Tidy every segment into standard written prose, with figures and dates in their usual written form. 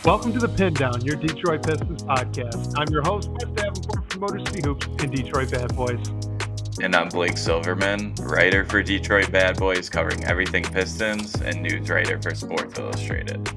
Welcome to the Pindown, your Detroit Pistons podcast. I'm your host, Wes Davenport from Motor City Hoops and Detroit Bad Boys. And I'm Blake Silverman, writer for Detroit Bad Boys, covering everything Pistons, and news writer for Sports Illustrated.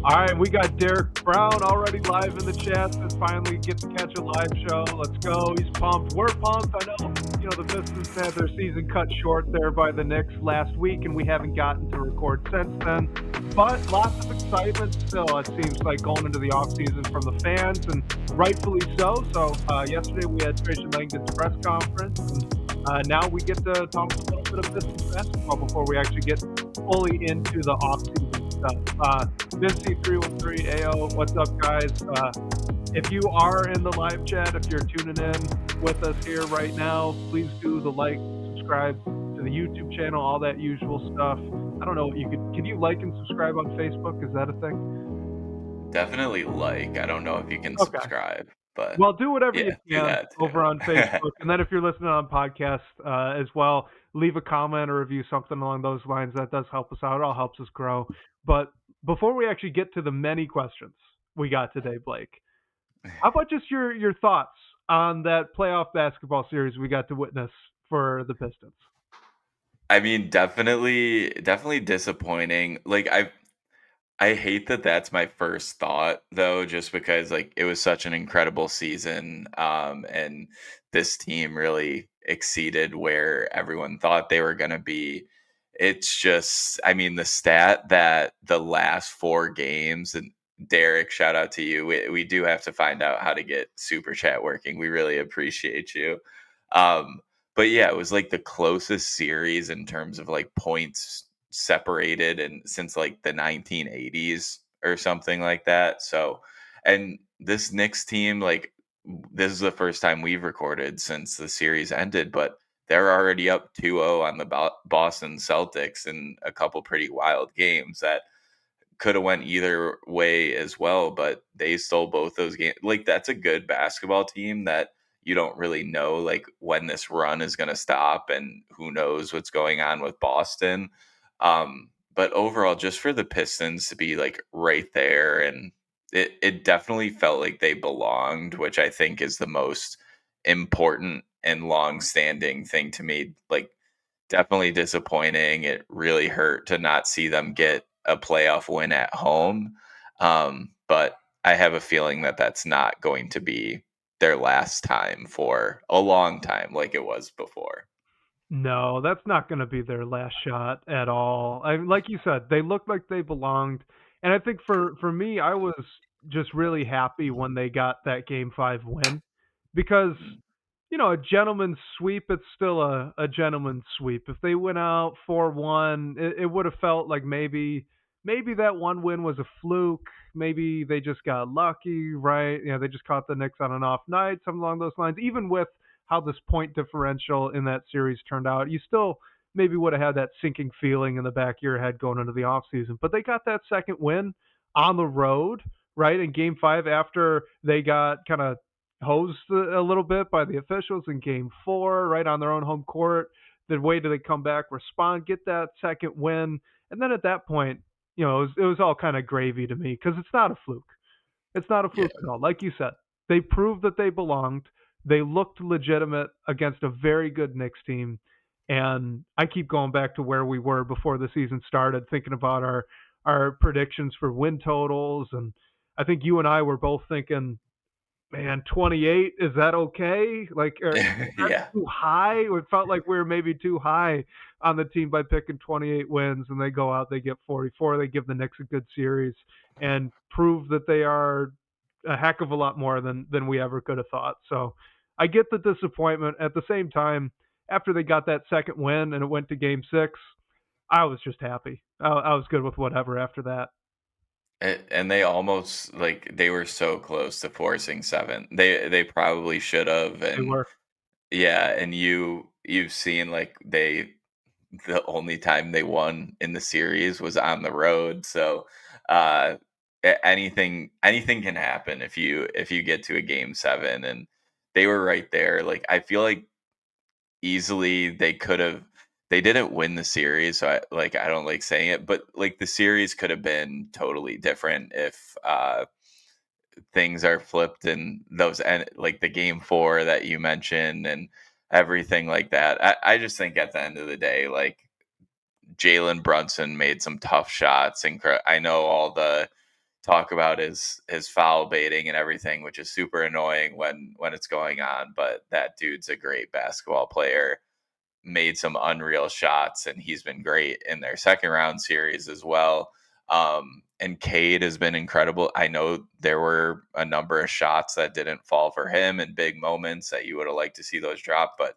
All right, we got Derek Brown already live in the chat. Let's finally get to catch a live show. Let's go. He's pumped. We're pumped. I know, the Pistons had their season cut short there by the Knicks last week, and we haven't gotten to record since then. But lots of excitement still, it seems like, going into the offseason from the fans, and rightfully so. So yesterday we had Tracy Langdon's press conference, and now we get to talk a little bit of Pistons basketball before we actually get fully into the offseason stuff. Vinci313 AO, what's up, guys? If you are in the live chat, if you're tuning in with us here right now, please do the like, subscribe to the YouTube channel, all that usual stuff. I don't know what can you like and subscribe on Facebook? Is that a thing? Definitely like. I don't know if you can subscribe, but well, do whatever you can over on Facebook. And then if you're listening on podcast as well, leave a comment or review, something along those lines. That does help us out. It all helps us grow. But before we actually get to the many questions we got today, Blake, how about just your thoughts on that playoff basketball series we got to witness for the Pistons? I mean, definitely disappointing. Like, I hate that that's my first thought, though, just because like it was such an incredible season, and this team really exceeded where everyone thought they were going to be. It's just, I mean, the stat that the last 4 games, and Derek, shout out to you. We do have to find out how to get Super Chat working. We really appreciate you. But yeah, it was like the closest series in terms of like points separated and since like the 1980s or something like that. So, and this Knicks team, like, this is the first time we've recorded since the series ended, but they're already up 2-0 on the Boston Celtics in a couple pretty wild games that could have went either way as well, but they stole both those games. Like, that's a good basketball team that you don't really know like when this run is going to stop, and who knows what's going on with Boston. But overall, just for the Pistons to be like right there, and it definitely felt like they belonged, which I think is the most important and long-standing thing to me. Like, definitely disappointing. It really hurt to not see them get a playoff win at home. But I have a feeling that that's not going to be their last time for a long time like it was before. No, that's not going to be their last shot at all. Like you said, they looked like they belonged, and I think for me, I was just really happy when they got that Game 5 win, because a gentleman's sweep, it's still a gentleman's sweep. If they went out 4-1, it would have felt like maybe that one win was a fluke. Maybe they just got lucky, right? They just caught the Knicks on an off night, something along those lines. Even with how this point differential in that series turned out, you still maybe would have had that sinking feeling in the back of your head going into the offseason. But they got that second win on the road, right, in Game 5 after they got kind of hosed a little bit by the officials in Game 4, right, on their own home court. The way do they come back, respond, get that second win, and then at that point, it was all kind of gravy to me, because it's not a fluke. It's not a fluke at all. Like you said, they proved that they belonged. They looked legitimate against a very good Knicks team, and I keep going back to where we were before the season started, thinking about our predictions for win totals, and I think you and I were both thinking, man, 28, is that okay? Like, is that too high? It felt like we were maybe too high on the team by picking 28 wins, and they go out, they get 44. They give the Knicks a good series and prove that they are a heck of a lot more than we ever could have thought. So I get the disappointment. At the same time, after they got that second win and it went to Game 6, I was just happy. I was good with whatever after that. And they almost, like, they were so close to forcing 7. They probably should have. They And were. yeah, and you've seen like the only time they won in the series was on the road. So uh anything can happen if you get to a game 7, and they were right there. Like, I feel like easily they didn't win the series, so I don't like saying it, but like the series could have been totally different if things are flipped in those and like the game 4 that you mentioned and everything like that. I just think at the end of the day, like Jalen Brunson made some tough shots. I know all the talk about his foul baiting and everything, which is super annoying when it's going on. But that dude's a great basketball player. Made some unreal shots, and he's been great in their second round series as well. And Cade has been incredible. I know there were a number of shots that didn't fall for him in big moments that you would have liked to see those drop, but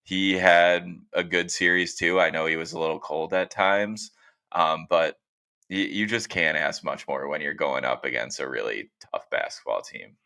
he had a good series too. I know he was a little cold at times, but you just can't ask much more when you're going up against a really tough basketball team.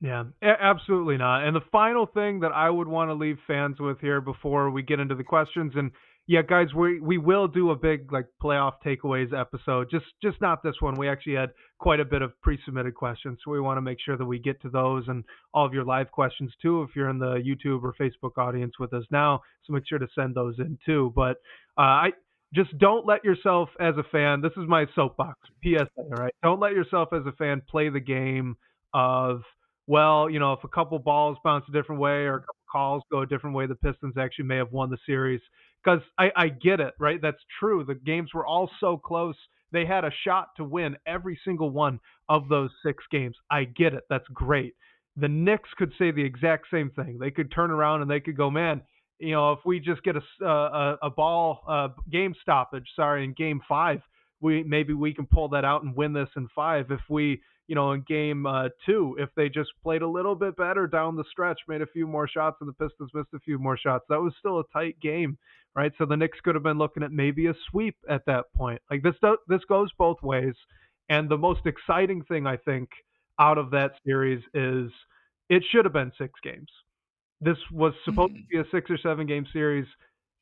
Yeah, absolutely not. And the final thing that I would want to leave fans with here before we get into the questions, and yeah, guys, we will do a big like playoff takeaways episode. Just not this one. We actually had quite a bit of pre-submitted questions, so we want to make sure that we get to those and all of your live questions too. If you're in the YouTube or Facebook audience with us now, so make sure to send those in too. But I just don't let yourself as a fan. This is my soapbox PSA. All right, don't let yourself as a fan play the game of well, if a couple balls bounce a different way or a couple calls go a different way, the Pistons actually may have won the series. Because I get it, right? That's true. The games were all so close. They had a shot to win every single one of those 6 games. I get it. That's great. The Knicks could say the exact same thing. They could turn around and they could go, man, if we just get a ball game stoppage, sorry, in game 5, we can pull that out and win this in 5. If we in game 2, if they just played a little bit better down the stretch, made a few more shots, and the Pistons missed a few more shots, that was still a tight game, right? So the Knicks could have been looking at maybe a sweep at that point. Like this goes both ways, and the most exciting thing I think out of that series is it should have been 6 games. This was supposed Mhm. to be a 6 or 7 game series,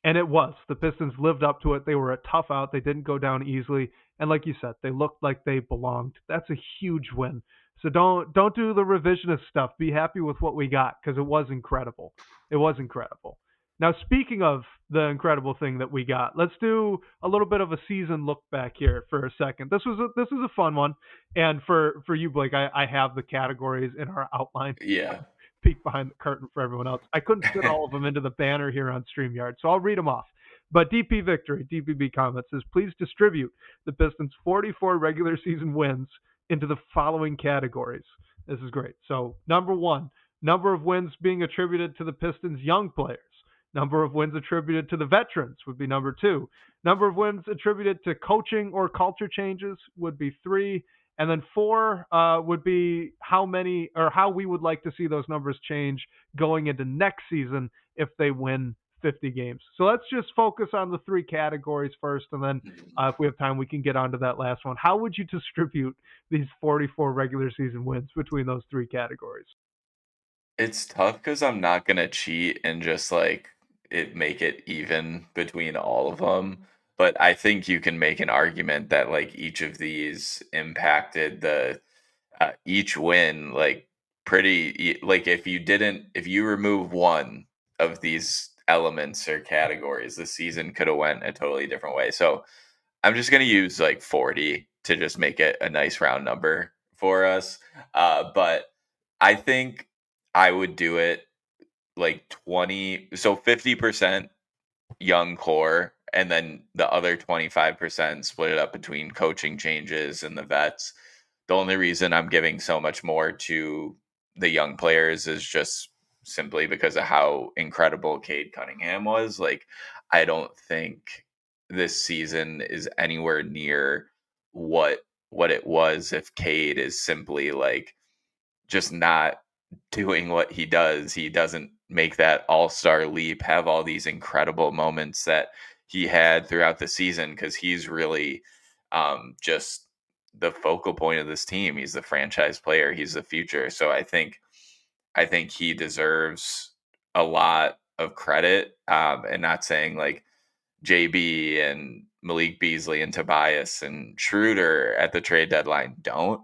and it was. The Pistons lived up to it. They were a tough out. They didn't go down easily, and like you said, they looked like they belonged. That's a huge win. So don't do the revisionist stuff. Be happy with what we got because it was incredible. It was incredible. Now, speaking of the incredible thing that we got, let's do a little bit of a season look back here for a second. This was a fun one, and for you, Blake, I have the categories in our outline Yeah. peek behind the curtain for everyone else. I couldn't fit all of them into the banner here on StreamYard, so I'll read them off. But DP Victory, DPB comment says, please distribute the Pistons' 44 regular season wins into the following categories. This is great. So, number 1, number of wins being attributed to the Pistons' young players. Number of wins attributed to the veterans would be number 2. Number of wins attributed to coaching or culture changes would be 3. And then 4 would be how many or how we would like to see those numbers change going into next season if they win 50 games. So let's just focus on the 3 categories first, and then Mhm. if we have time, we can get onto that last one. How would you distribute these 44 regular season wins between those 3 categories? It's tough because I'm not gonna cheat and just like make it even between all of them. But I think you can make an argument that like each of these impacted the each win like like if you remove one of these elements or categories, the season could have went a totally different way. So I'm just gonna use like 40 to just make it a nice round number for us. But I think I would do it like 20, so 50% young core, and then the other 25% split it up between coaching changes and the vets. The only reason I'm giving so much more to the young players is just simply because of how incredible Cade Cunningham was. Like, I don't think this season is anywhere near what it was if Cade is simply like just not doing what he does. He doesn't make that all-star leap, have all these incredible moments that he had throughout the season because he's really just the focal point of this team. He's the franchise player. He's the future. So I think he deserves a lot of credit. And not saying like JB and Malik Beasley and Tobias and Schroeder at the trade deadline don't,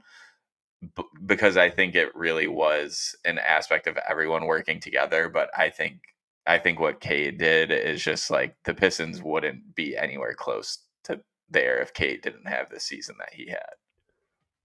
because I think it really was an aspect of everyone working together. But I think I think what Cade did is just like the Pistons wouldn't be anywhere close to there if Cade didn't have the season that he had.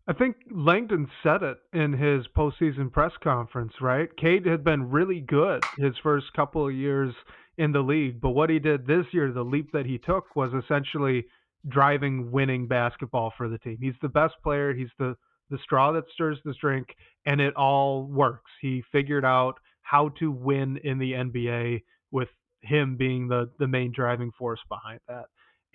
I think Langdon said it in his postseason press conference, right? Cade had been really good his first couple of years in the league, but what he did this year, the leap that he took, was essentially driving winning basketball for the team. He's the best player. He's the straw that stirs the drink, and it all works. He figured out how to win in the NBA with him being the main driving force behind that.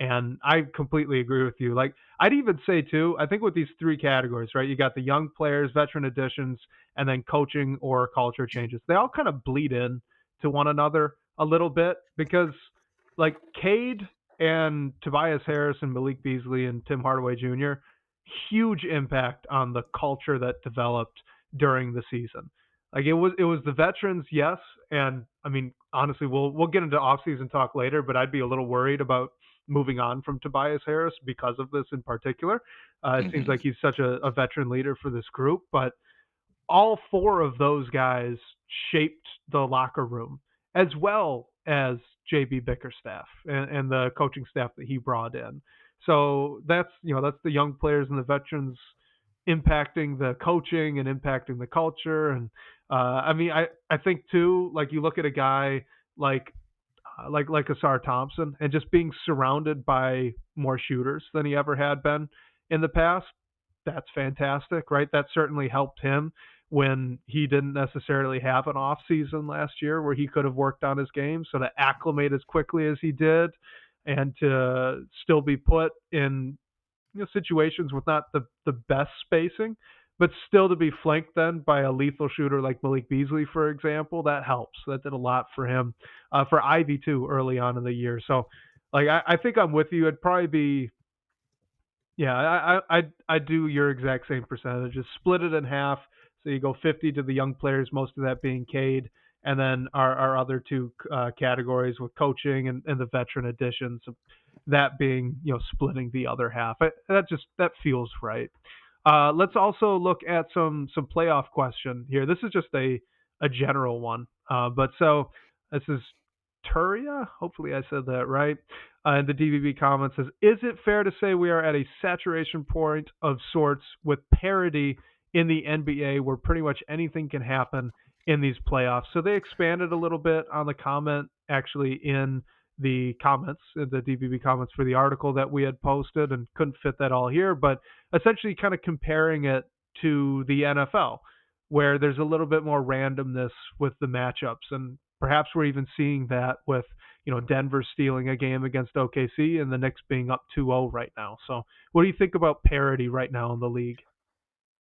And I completely agree with you. Like I'd even say too, I think with these three categories, right? You got the young players, veteran additions, and then coaching or culture changes. They all kind of bleed in to one another a little bit because like Cade and Tobias Harris and Malik Beasley and Tim Hardaway Jr., huge impact on the culture that developed during the season. Like it was the veterans, yes, and I mean honestly, we'll get into offseason talk later, but I'd be a little worried about moving on from Tobias Harris because of this in particular. It seems Mhm. like he's such a veteran leader for this group, but all four of those guys shaped the locker room as well as JB Bickerstaff and the coaching staff that he brought in. So that's the young players and the veterans impacting the coaching and impacting the culture. And I mean, I think too, like you look at a guy like like Asar Thompson, and just being surrounded by more shooters than he ever had been in the past. That's fantastic, right? That certainly helped him when he didn't necessarily have an off season last year where he could have worked on his game. So to acclimate as quickly as he did, and to still be put in situations with not the best spacing, but still to be flanked then by a lethal shooter like Malik Beasley, for example, that helps. That did a lot for him, for Ivy too, early on in the year. So, like, I think I'm with you. It'd probably be yeah, I do your exact same percentages. Split it in half. So you go 50 to the young players, most of that being Cade, and then our other two categories with coaching and the veteran additions. That being splitting the other half. That feels right. Let's also look at some playoff question here. This is just a general one, but so this is Turia. Hopefully I said that right. In the DVB comment says, "Is it fair to say we are at a saturation point of sorts with parity in the NBA, where pretty much anything can happen in these playoffs?" So they expanded a little bit on the comment actually in the comments, the DVB comments for the article that we had posted, and couldn't fit that all here, but essentially kind of comparing it to the NFL, where there's a little bit more randomness with the matchups, and perhaps we're even seeing that with Denver stealing a game against OKC and the Knicks being up 2-0 right now. So, what do you think about parity right now in the league?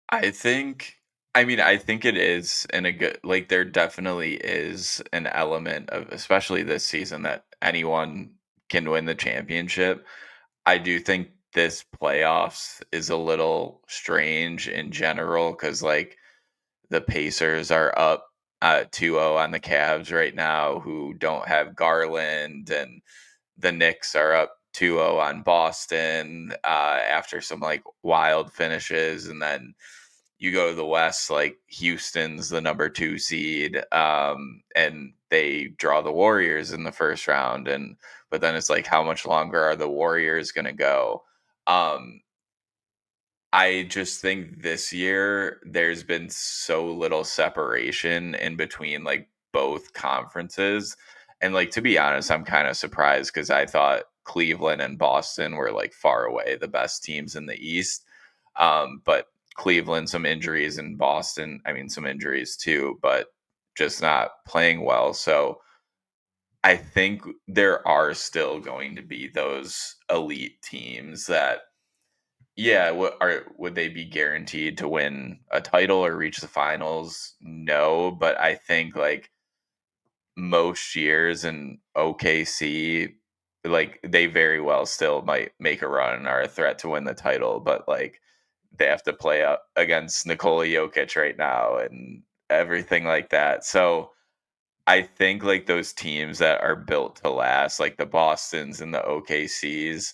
I think I mean, I think it is in a good like there definitely is an element of especially this season that anyone can win the championship. I do think this playoffs is a little strange in general cuz like the Pacers are up 2-0 on the Cavs right now who don't have Garland, and the Knicks are up 2-0 on Boston after some like wild finishes, and then you go to the West, like Houston's the number 2 seed, and they draw the Warriors in the first round, and but then it's like how much longer are the Warriors going to go? Um, I just think this year there's been so little separation in between like both conferences. And like to be honest, I'm kind of surprised because I thought Cleveland and Boston were like far away the best teams in the East. But Cleveland, some injuries, and Boston, I mean, some injuries too, but just not playing well. So I think there are still going to be those elite teams that yeah, would they be guaranteed to win a title or reach the finals? No, but I think like most years in OKC, like they very well still might make a run and are a threat to win the title, but like they have to play up against Nikola Jokic right now and everything like that. So I think like those teams that are built to last, like the Bostons and the OKCs,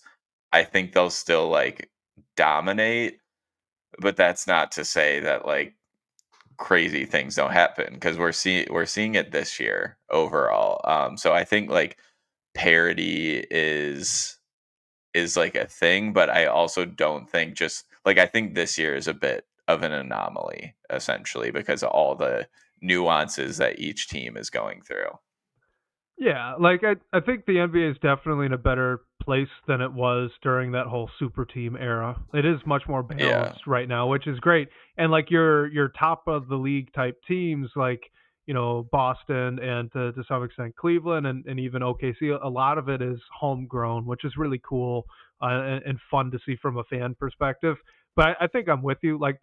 I think they'll still like dominate, but that's not to say that like crazy things don't happen because we're seeing it this year overall. So I think like parity is like a thing, but I also don't think just like I think this year is a bit of an anomaly essentially because of all the nuances that each team is going through. Yeah, like I think the NBA is definitely in a better place than it was during that whole super team era. It is much more Yeah. balanced right now, which is great. And like your top of the league type teams like, Boston and to some extent Cleveland and even OKC, a lot of it is homegrown, which is really cool and fun to see from a fan perspective. But I think I'm with you. Like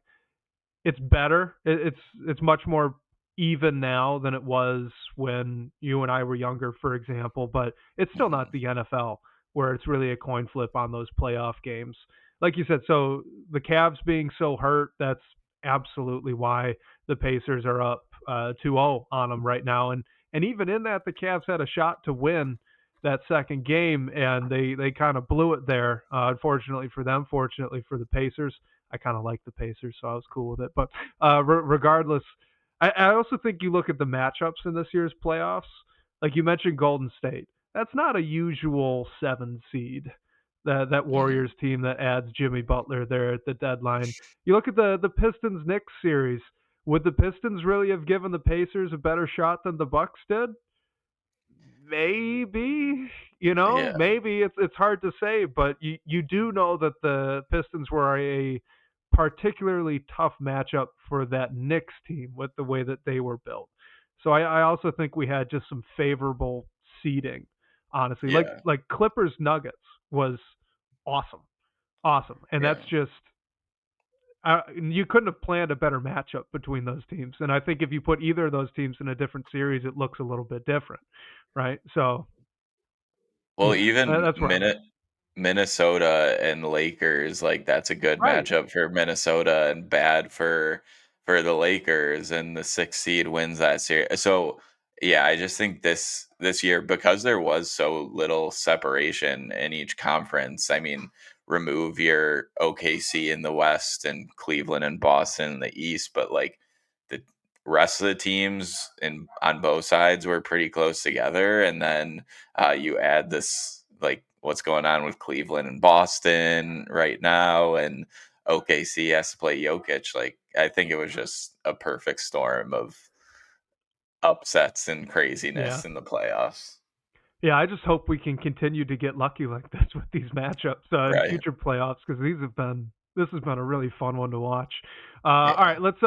it's better. It's much more even now than it was when you and I were younger, for example. But it's still not Mhm. the NFL where it's really a coin flip on those playoff games. Like you said, so the Cavs being so hurt, that's absolutely why the Pacers are up 2-0 on them right now. And even in that, the Cavs had a shot to win that second game, and they kind of blew it there. Unfortunately for them, fortunately for the Pacers. I kind of like the Pacers, so I was cool with it. But regardless, I also think you look at the matchups in this year's playoffs. Like you mentioned, Golden State. That's not a usual 7 seed. That Mhm. Warriors team that adds Jimmy Butler there at the deadline. You look at the Pistons Knicks series. Would the Pistons really have given the Pacers a better shot than the Bucks did? Maybe, Yeah. maybe it's hard to say, but you do know that the Pistons were a particularly tough matchup for that Knicks team with the way that they were built. So I also think we had just some favorable seeding, honestly. Like Yeah. like Clippers Nuggets was awesome, awesome, and that's Yeah. just you couldn't have planned a better matchup between those teams. And I think if you put either of those teams in a different series, it looks a little bit different, right? So Well, yeah, even that's where I'm at. Minnesota and Lakers, like that's a good Right. matchup for Minnesota and bad for the Lakers, and the 6th seed wins that series. So yeah, I just think this year because there was so little separation in each conference. I mean, remove your OKC in the West and Cleveland and Boston in the East, but like the rest of the teams in on both sides were pretty close together, and then you add this like what's going on with Cleveland and Boston right now, and OKC has to play Jokic. Like I think it was just a perfect storm of upsets and Yeah. craziness in the playoffs. Yeah, I just hope we can continue to get lucky like this with these matchups in Right. future playoffs because this has been a really fun one to watch. All Yeah. right, let's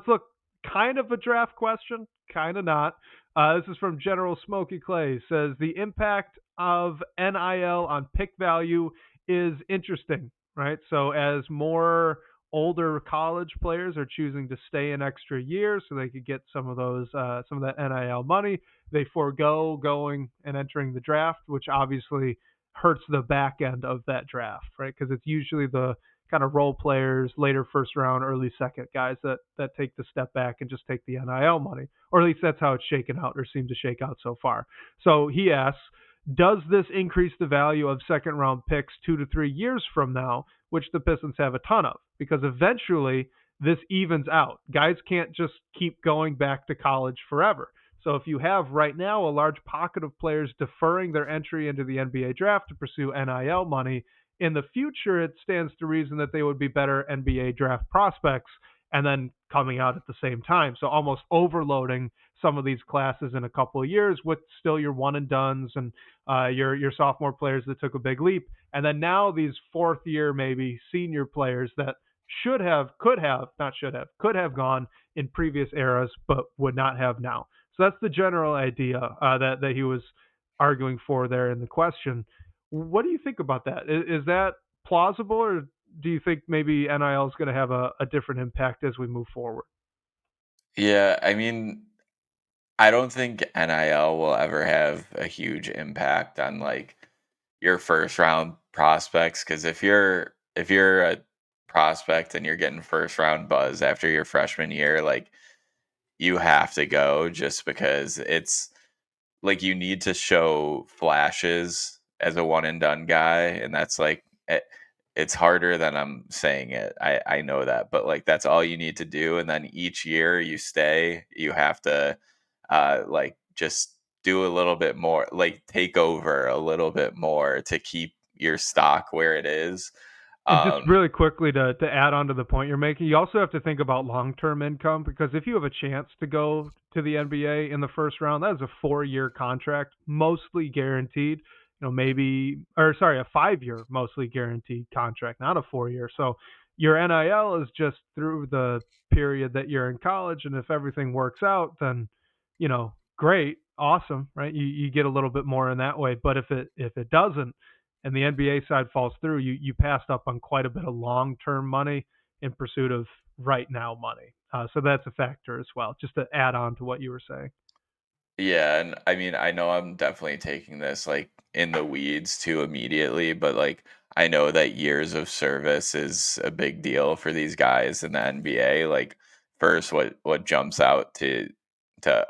look kind of a draft question, kind of not. This is from General Smoky Clay. Says the impact of NIL on pick value is interesting, right? So as more older college players are choosing to stay an extra year so they could get some of that NIL money, they forego going and entering the draft, which obviously hurts the back end of that draft, right? Because it's usually the kind of role players, later first round, early second guys that take the step back and just take the NIL money, or at least that's how it's shaken out or seemed to shake out so far. So he asks, does this increase the value of second round picks 2 to 3 years from now, which the Pistons have a ton of? Because eventually this evens out. Guys can't just keep going back to college forever. So if you have right now a large pocket of players deferring their entry into the NBA draft to pursue NIL money, in the future it stands to reason that they would be better NBA draft prospects and then coming out at the same time. So almost overloading some of these classes in a couple of years with still your one and dones and your sophomore players that took a big leap, and then now these fourth year maybe senior players that could have gone in previous eras but would not have now. So that's the general idea that he was arguing for there in the question. What do you think about that? Is that plausible, or do you think maybe NIL is going to have a different impact as we move forward? Yeah, I mean, I don't think NIL will ever have a huge impact on like your first round prospects because if you're a prospect and you're getting first round buzz after your freshman year, like you have to go just because it's like you need to show flashes as a one and done guy, and that's like it's harder than I'm saying it. I know that, but like that's all you need to do, and then each year you stay, you have to like just do a little bit more, like take over a little bit more to keep your stock where it is. And just Um really quickly to add on to the point you're making, you also have to think about long-term income because if you have a chance to go to the NBA in the first round, that is a 4-year contract, mostly guaranteed. Maybe or sorry, a 5-year mostly guaranteed contract, not a 4-year. So your NIL is just through the period that you're in college, and if everything works out, then great, awesome, right? You get a little bit more in that way. But if it doesn't, and the NBA side falls through, you passed up on quite a bit of long term money in pursuit of right now money. So that's a factor as well. Just to add on to what you were saying. Yeah, and I mean, I know I'm definitely taking this like in the weeds too immediately, but like I know that years of service is a big deal for these guys in the NBA. Like first what jumps out to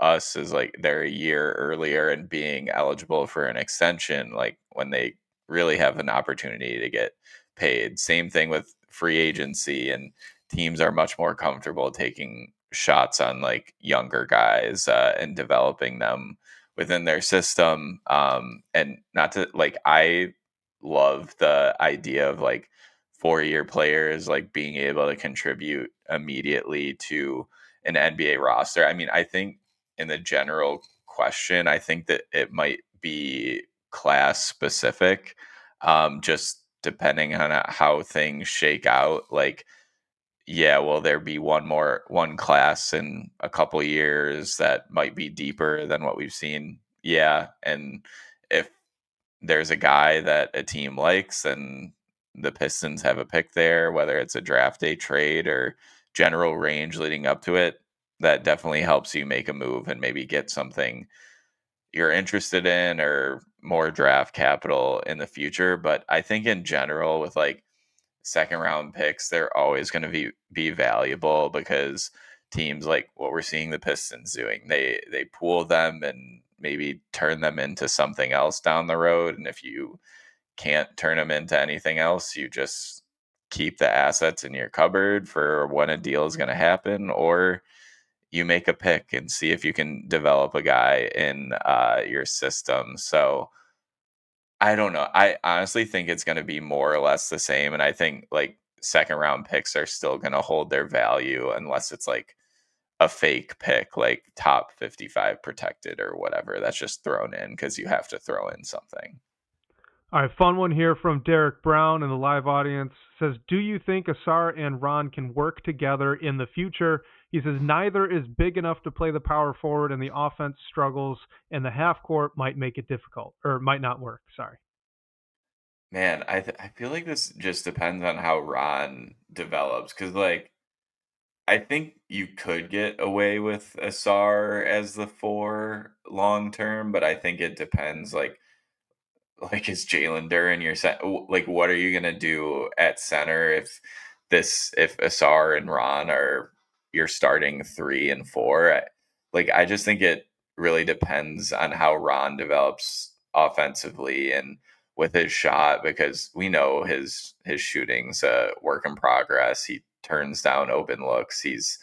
us is like they're a year earlier and being eligible for an extension, like when they really have an opportunity to get paid. Same thing with free agency, and teams are much more comfortable taking shots on like younger guys and developing them within their system. And not to like, I love the idea of like 4-year players like being able to contribute immediately to an NBA roster. I mean, I think in the general question, I think that it might be class specific, just depending on how things shake out. Like, yeah, will there be one class in a couple years that might be deeper than what we've seen? Yeah, and if there's a guy that a team likes and the Pistons have a pick there, whether it's a draft day trade or general range leading up to it, that definitely helps you make a move and maybe get something you're interested in or more draft capital in the future. But I think in general, with like second round picks, they're always going to be valuable because teams like what we're seeing the Pistons doing, they pool them and maybe turn them into something else down the road. And if you can't turn them into anything else, you just keep the assets in your cupboard for when a deal is going to happen, or you make a pick and see if you can develop a guy in your system. So I don't know. I honestly think it's gonna be more or less the same, and I think, like, second round picks are still gonna hold their value unless it's, like, a fake pick, like, top 55 protected or whatever that's just thrown in because you have to throw in something. All right, fun one here from Derek Brown in the live audience says, "Do you think Asar and Ron can work together in the future?" He says neither is big enough to play the power forward, and the offense struggles, and the half court might make it difficult or might not work. Sorry. Man, I feel like this just depends on how Ron develops because, like, I think you could get away with Asar as the 4 long term, but I think it depends, like, is Jalen Duren your like, what are you gonna do at center if Asar and Ron are your starting 3 and 4? Like, I just think it really depends on how Ron develops offensively and with his shot because we know his shooting's a work in progress. He turns down open looks. He's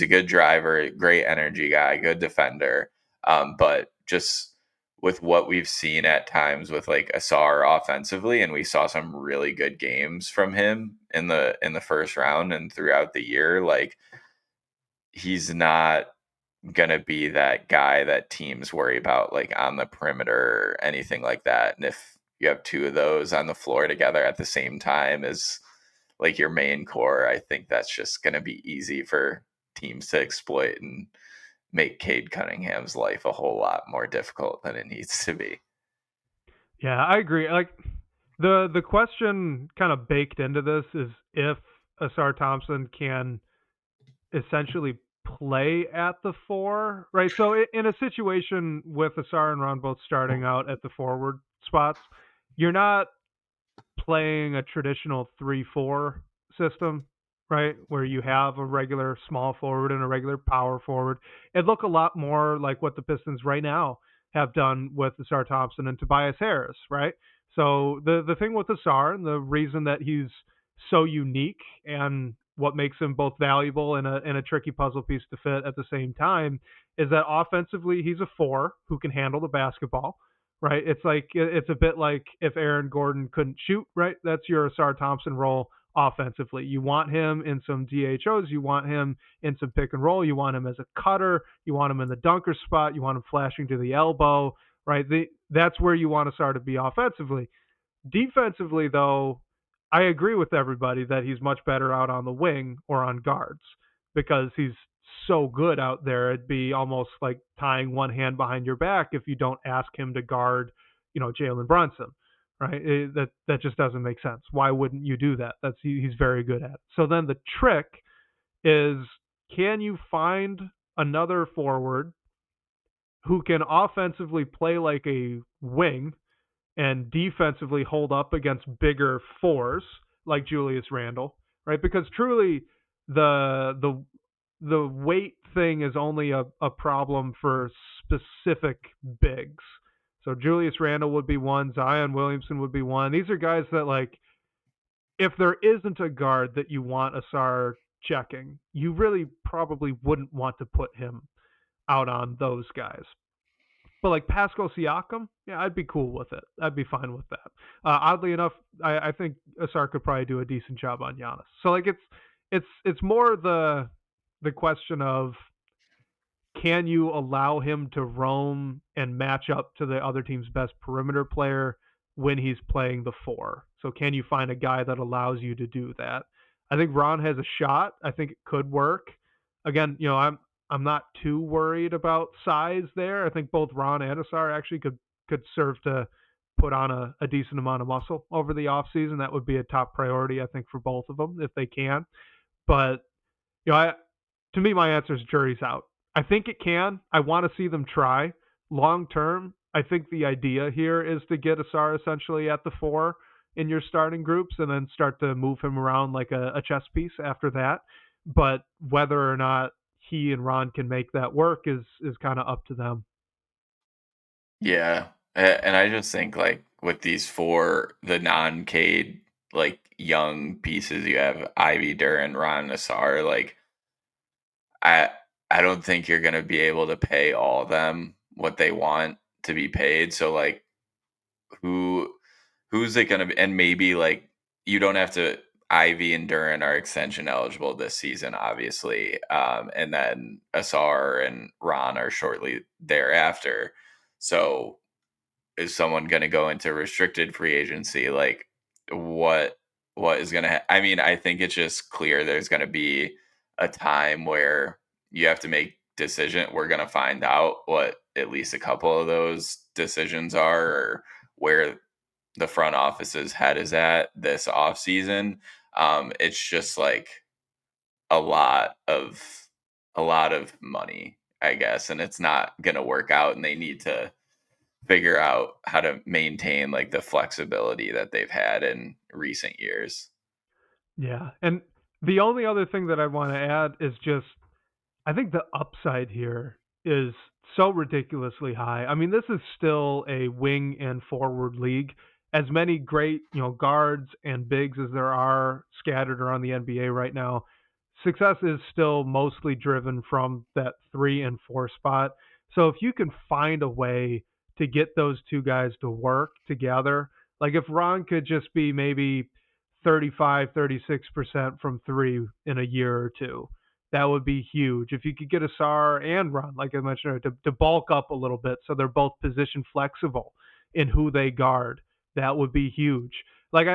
a good driver, great energy guy, good defender. But just with what we've seen at times with like Asar offensively, and we saw some really good games from him in the first round and throughout the year. Like he's not gonna be that guy that teams worry about like on the perimeter or anything like that. And if you have two of those on the floor together at the same time as like your main core, I think that's just gonna be easy for teams to exploit and make Cade Cunningham's life a whole lot more difficult than it needs to be. Yeah, I agree. Like the question kind of baked into this is if Asar Thompson can essentially play at the four, right? So in a situation with Asar and Ron both starting out at the forward spots, you're not playing a traditional 3-4 system, right? Where you have a regular small forward and a regular power forward. It look a lot more like what the Pistons right now have done with Asar Thompson and Tobias Harris, right? So the thing with Asar and the reason that he's so unique and what makes him both valuable and a tricky puzzle piece to fit at the same time is that offensively he's a four who can handle the basketball, right? It's like it's a bit like if Aaron Gordon couldn't shoot, right? That's your Asar Thompson role offensively. You want him in some DHOs, you want him in some pick and roll, you want him as a cutter, you want him in the dunker spot, you want him flashing to the elbow, right? That's where you want Asar to be offensively. Defensively, though, I agree with everybody that he's much better out on the wing or on guards because he's so good out there. It'd be almost like tying one hand behind your back if you don't ask him to guard, Jalen Brunson, right? That just doesn't make sense. Why wouldn't you do that? He's very good at it. So then the trick is, can you find another forward who can offensively play like a wing and defensively hold up against bigger fours like Julius Randle, right? Because truly, the weight thing is only a problem for specific bigs. So Julius Randle would be one, Zion Williamson would be one. These are guys that, like, if there isn't a guard that you want Asar checking, you really probably wouldn't want to put him out on those guys. But like Pascal Siakam, yeah, I'd be cool with it. I'd be fine with that. Oddly enough, I think Asar could probably do a decent job on Giannis. So like it's more the question of, can you allow him to roam and match up to the other team's best perimeter player when he's playing the four? So can you find a guy that allows you to do that? I think Ron has a shot. I think it could work. Again, I'm not too worried about size there. I think both Ron and Asar actually could serve to put on a decent amount of muscle over the offseason. That would be a top priority, I think, for both of them if they can. But I to me, my answer is jury's out. I think it can. I want to see them try. Long term, I think the idea here is to get Asar essentially at the four in your starting groups and then start to move him around like a chess piece after that. But whether or not he and Ron can make that work is kind of up to them. Yeah, and I just think, like, with these 4, the non-Cade, like, young pieces, you have Ivy, Duran, Ron, Nassar, like, I I don't think you're gonna be able to pay all of them what they want to be paid, so, like, who who's it gonna be? And maybe, like, you don't have to. Ivy and Duran are extension eligible this season, obviously, and then Asar and Ron are shortly thereafter, so is someone going to go into restricted free agency? Like, what what is going to I mean, I think it's just clear there's going to be a time where you have to make decision. We're going to find out what at least a couple of those decisions are, or where the front office's head is at this off season. It's just like a lot of a lot of money, I guess, and it's not going to work out, and they need to figure out how to maintain like the flexibility that they've had in recent years. Yeah. And the only other thing that I want to add is just, I think the upside here is so ridiculously high. I mean, this is still a wing and forward league. As many great, guards and bigs as there are scattered around the NBA right now, success is still mostly driven from that 3 and 4 spot. So if you can find a way to get those two guys to work together, like if Ron could just be maybe 35, 36% from three in a year or two, that would be huge. If you could get Asar and Ron, like I mentioned, to bulk up a little bit so they're both position flexible in who they guard, that would be huge. Like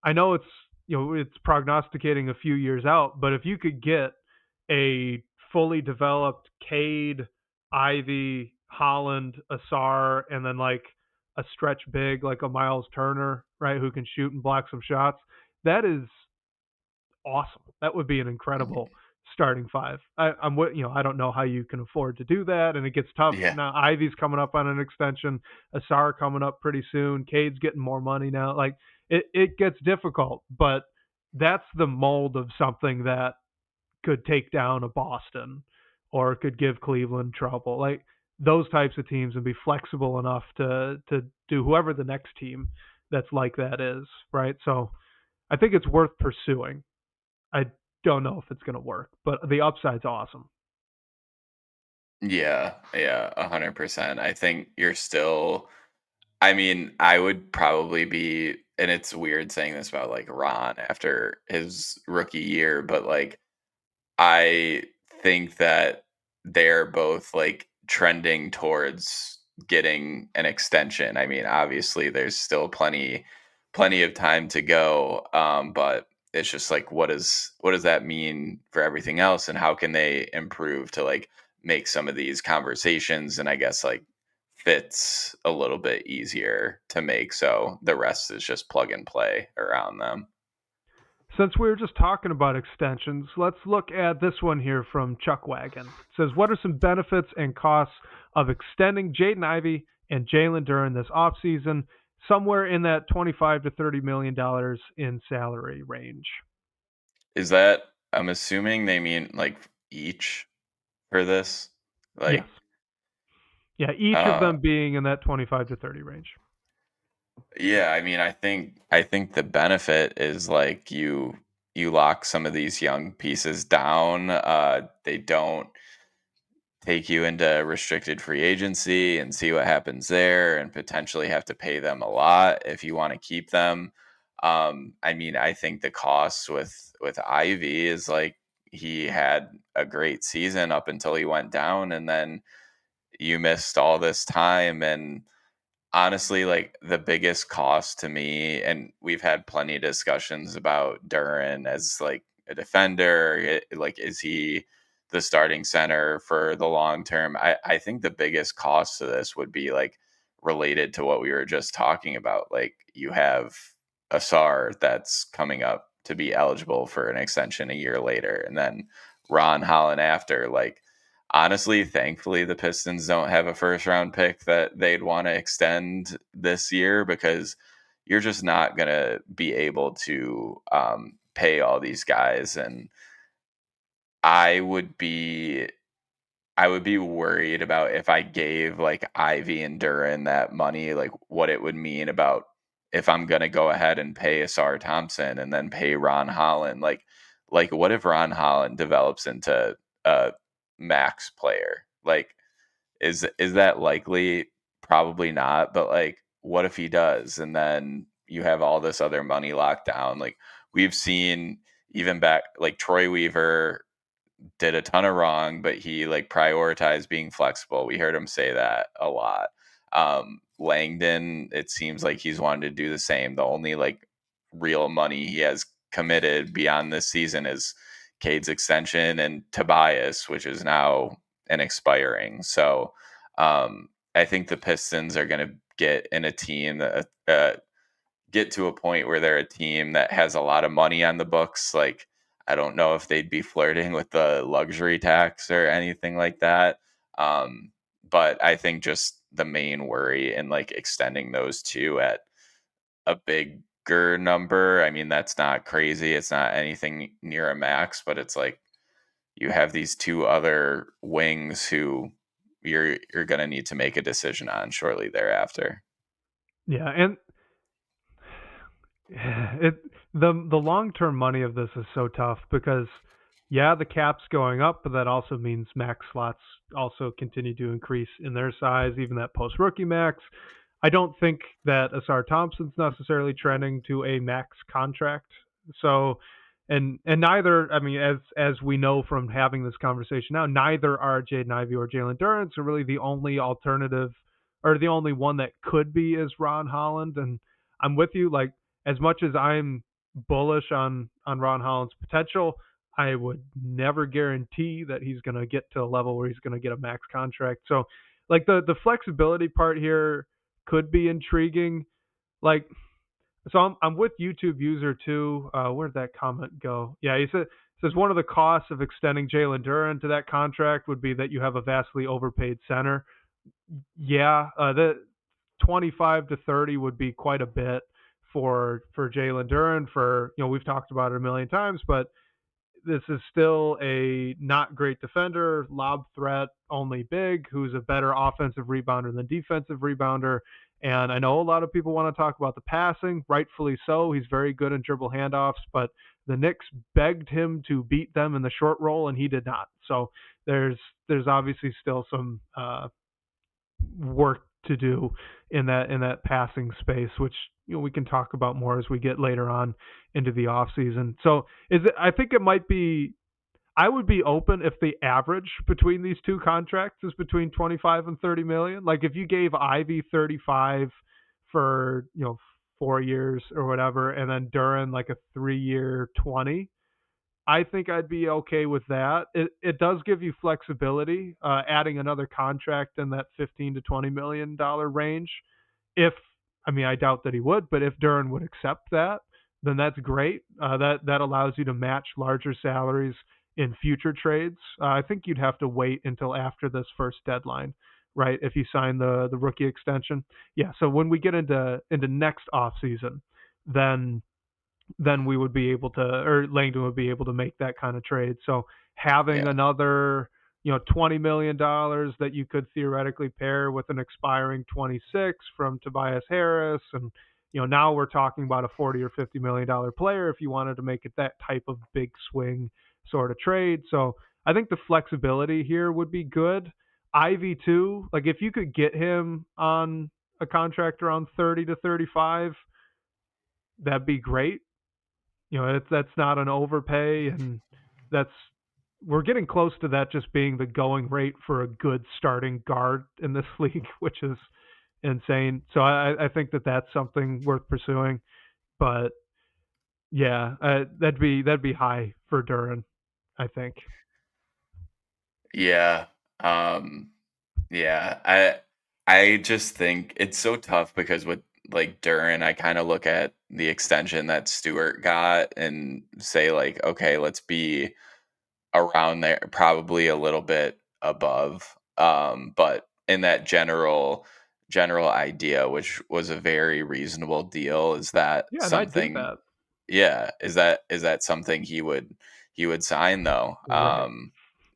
I know it's prognosticating a few years out, but if you could get a fully developed Cade, Ivy, Holland, Asar, and then like a stretch big like a Miles Turner, right, who can shoot and block some shots, that is awesome. That would be an incredible starting five. I don't know how you can afford to do that, and it gets tough Yeah. now. Ivy's coming up on an extension, Asar coming up pretty soon. Cade's getting more money now. Like it gets difficult, but that's the mold of something that could take down a Boston or could give Cleveland trouble. Like those types of teams and be flexible enough to do whoever the next team that's like that is, right? So I think it's worth pursuing. I don't know if it's going to work, but the upside's awesome. Yeah, yeah, 100%. I think you're still I mean, I would probably be and it's weird saying this about, like, Ron after his rookie year, but, like, I think that they're both, like, trending towards getting an extension. I mean, obviously, there's still plenty of time to go, but it's just like, what does that mean for everything else, and how can they improve to, like, make some of these conversations and I guess, like, fits a little bit easier to make, so the rest is just plug and play around them. Since we were just talking about extensions, let's look at this one here from Chuck Wagon. It says, what are some benefits and costs of extending Jaden Ivey and Jalen Duren this offseason, somewhere in that $25 to $30 million in salary range? Is that I'm assuming they mean, like, each for this? Yes. Like, Yeah, each of uh, them being in that 25 to 30 range. yeah, I mean, I think the benefit is, like, you lock some of these young pieces down, they don't take you into restricted free agency and see what happens there and potentially have to pay them a lot if you wanna keep them. I mean, I think the costs with Ivy is, like, he had a great season up until he went down, and then you missed all this time, and honestly, like, the biggest cost to me and we've had plenty of discussions about Duran as, like, a defender, like, is he the starting center for the long term? I think the biggest cost to this would be, like, related to what we were just talking about, like, you have Asar that's coming up to be eligible for an extension a year later, and then Ron Holland after, like, honestly, thankfully, the Pistons don't have a first round pick that they'd want to extend this year because you're just not going to be able to pay all these guys. And I would be. I would be worried about if I gave like Ivy and Duran that money, like what it would mean about if I'm gonna go ahead and pay Asar Thompson and then pay Ron Holland. Like what if Ron Holland develops into a max player? Like is that likely? Probably not, but, like, what if he does? And then you have all this other money locked down, like, we've seen even back like, Troy Weaver did a ton of wrong, but he, like, prioritized being flexible. We heard him say that a lot. Langdon, it seems like he's wanted to do the same. The only, like, real money he has committed beyond this season is Cade's extension and Tobias, which is now an expiring. So, I think the Pistons are gonna get in a team that, get to a point where they're a team that has a lot of money on the books. Like, I don't know if they'd be flirting with the luxury tax or anything like that. Um, but I think just the main worry in like extending those two at a bigger number. I mean, that's not crazy. It's not anything near a max, but it's like you have these two other wings who you're gonna need to make a decision on shortly thereafter. Yeah, and it the long-term money of this is so tough because yeah, the cap's going up, but that also means max slots also continue to increase in their size, even that post-rookie max. I don't think that Asar Thompson's necessarily trending to a max contract. So and neither, I mean, as we know from having this conversation now, neither are Jaden Ivey or Jalen Duren. So really the only alternative or the only one that could be is Ron Holland. And I'm with you, like as much as I'm bullish on Ron Holland's potential, I would never guarantee that he's going to get to a level where he's going to get a max contract. So, like the flexibility part here could be intriguing. Like, so I'm with YouTube user too. Where'd that comment go? Yeah, he says one of the costs of extending Jalen Duren to that contract would be that you have a vastly overpaid center. Yeah, the 25 to 30 would be quite a bit for Jalen Duren. For we've talked about it a million times, but this is still a not great defender, lob threat, only big, who's a better offensive rebounder than defensive rebounder. And I know a lot of people want to talk about the passing, rightfully so. He's very good in dribble handoffs, but the Knicks begged him to beat them in the short roll, and he did not. So there's there's obviously still some work to do in that passing space, which we can talk about more as we get later on into the off season. So I think it might be. I would be open if the average between these two contracts is between 25 and 30 million. Like if you gave Ivy 35 for 4 years or whatever, and then Duran like a 3-year 20, I think I'd be okay with that. It does give you flexibility, adding another contract in that 15 to 20 million dollar range. If I mean, I doubt that he would, but if Duran would accept that, then that's great. That allows you to match larger salaries in future trades. I think you'd have to wait until after this first deadline, right? If you sign the rookie extension, yeah. So when we get into next off season, then we would be able to, or Langdon would be able to make that kind of trade. So having Yeah. another, $20 million that you could theoretically pair with an expiring 26 from Tobias Harris, and now we're talking about a 40 or $50 million player if you wanted to make it that type of big swing sort of trade. So I think the flexibility here would be good. Ivy too, like if you could get him on a contract around 30 to 35, that'd be great. That's not an overpay, and that's we're getting close to that just being the going rate for a good starting guard in this league, which is insane. So I think that that's something worth pursuing. But yeah, that'd be high for Duran, I think. Yeah. Um, yeah. I just think it's so tough because with like Duran, I kind of look at the extension that Stewart got and say like, okay, let's be around there, probably a little bit above. But in that general idea, which was a very reasonable deal, is that Yeah, and I get something that. yeah, is that something he would sign though? Right.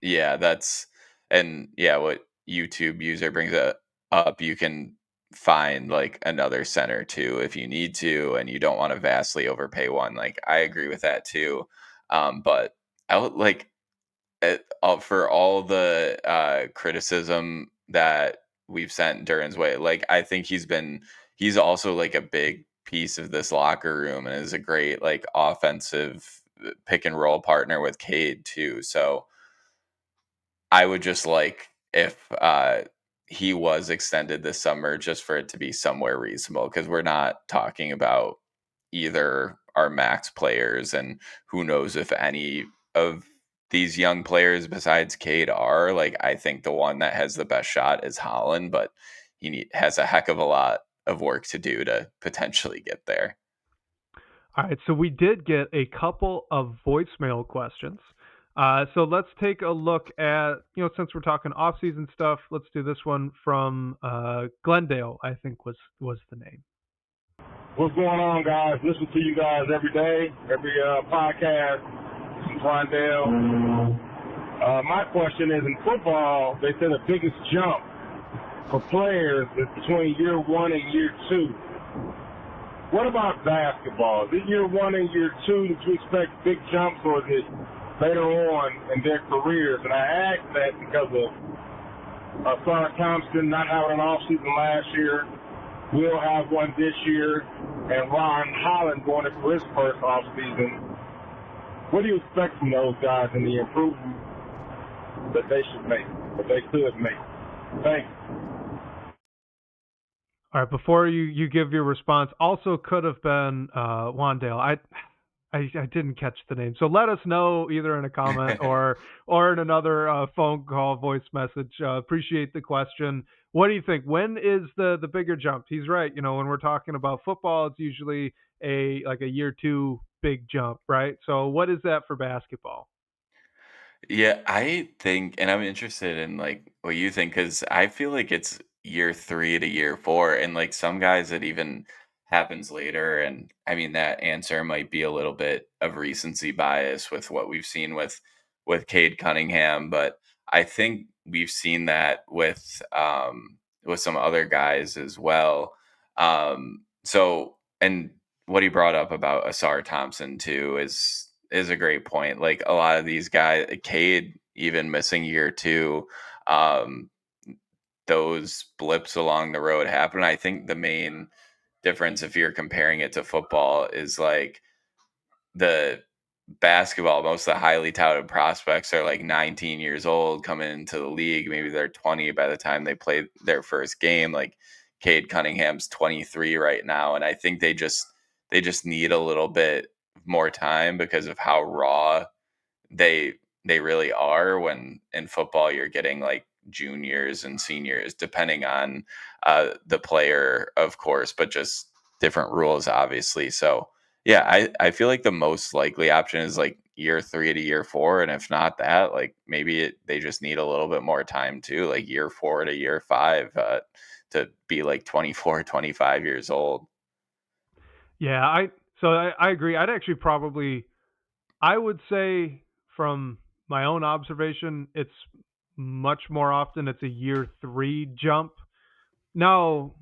Yeah, that's and yeah, what YouTube user brings it up, you can find like another center too if you need to, and you don't want to vastly overpay one. Like I agree with that too. But I would like for all the criticism that we've sent Duran's way, like I think he's also like a big piece of this locker room and is a great like offensive pick and roll partner with Cade too. So I would just like if he was extended this summer just for it to be somewhere reasonable because we're not talking about either our max players and who knows if any of these young players besides Cade are like I think the one that has the best shot is Holland, but has a heck of a lot of work to do to potentially get there. All right, so we did get a couple of voicemail questions. So let's take a look at, since we're talking off-season stuff, let's do this one from Glendale, I think was the name. What's going on, guys? Listen to you guys every day, every podcast. This is Rondell. My question is, in football, they say the biggest jump for players is between year one and year two. What about basketball? Is it year one and year two that you expect big jumps, or is it later on in their careers? And I ask that because of Sarah Thompson not having an offseason last year. We'll have one this year, and Ron Holland going in for his first offseason. What do you expect from those guys in the improvement that they should make, that they could make? Thanks. All right, before you give your response, also could have been Wandale. I didn't catch the name, so let us know either in a comment or in another phone call, voice message. Appreciate the question. What do you think? When is the bigger jump? He's right. When we're talking about football, it's usually a year two big jump, right? So what is that for basketball? Yeah, I think, and I'm interested in like what you think because I feel like it's year 3 to year 4, and like some guys it even happens later. And I mean that answer might be a little bit of recency bias with what we've seen with Cade Cunningham, but I think we've seen that with some other guys as well. So, and what he brought up about Asar Thompson too is a great point. Like a lot of these guys, Cade even missing year two, um, those blips along the road happen. I think the main difference, if you're comparing it to football, is like the basketball, most of the highly touted prospects are like 19 years old coming into the league. Maybe they're 20 by the time they play their first game. Like Cade Cunningham's 23 right now, and I think they just need a little bit more time because of how raw they they really are. When in football you're getting like juniors and seniors depending on the player, of course, but just different rules obviously. So yeah, I feel like the most likely option is like year 3 to year 4, and if not that, like maybe they just need a little bit more time too, like year 4 to year 5, to be like 24, 25 years old. Yeah, I agree. I would say from my own observation, it's much more often it's a year 3 jump. Now,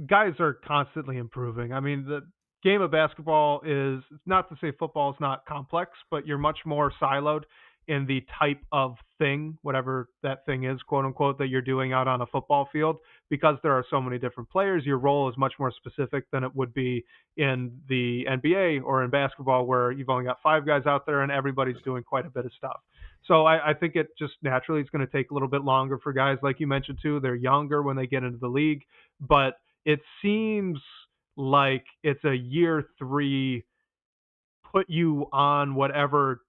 guys are constantly improving. I mean, the game of basketball is, it's not to say football is not complex, but you're much more siloed in the type of thing, whatever that thing is, quote unquote, that you're doing out on a football field, because there are so many different players. Your role is much more specific than it would be in the NBA or in basketball, where you've only got 5 guys out there and everybody's doing quite a bit of stuff. So I think it just naturally is going to take a little bit longer for guys, like you mentioned too. They're younger when they get into the league, but it seems like it's a year 3 put you on whatever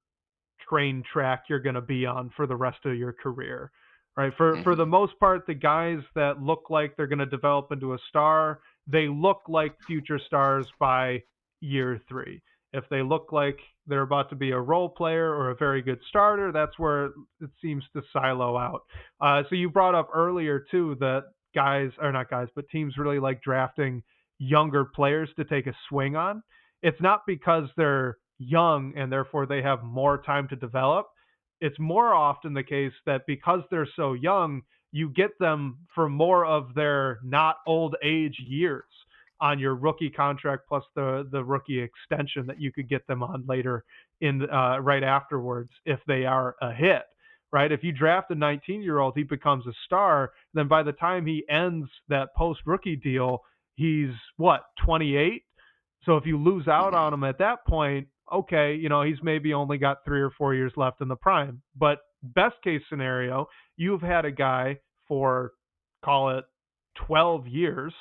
train track you're going to be on for the rest of your career, right? For the Hmm. most part, the guys that look like they're going to develop into a star, they look like future stars by year 3. If they look like they're about to be a role player or a very good starter, that's where it seems to silo out. So you brought up earlier too that guys, or not guys, but teams really like drafting younger players to take a swing on. It's not because they're young and therefore they have more time to develop. It's more often the case that because they're so young, you get them for more of their not old age years on your rookie contract, plus the rookie extension that you could get them on later in right afterwards if they are a hit. Right? If you draft a 19-year-old, he becomes a star. Then by the time he ends that post rookie deal, he's what, 28? So if you lose out Hmm. on him at that point, okay, he's maybe only got 3 or 4 years left in the prime. But best case scenario, you've had a guy for, call it, 12 years,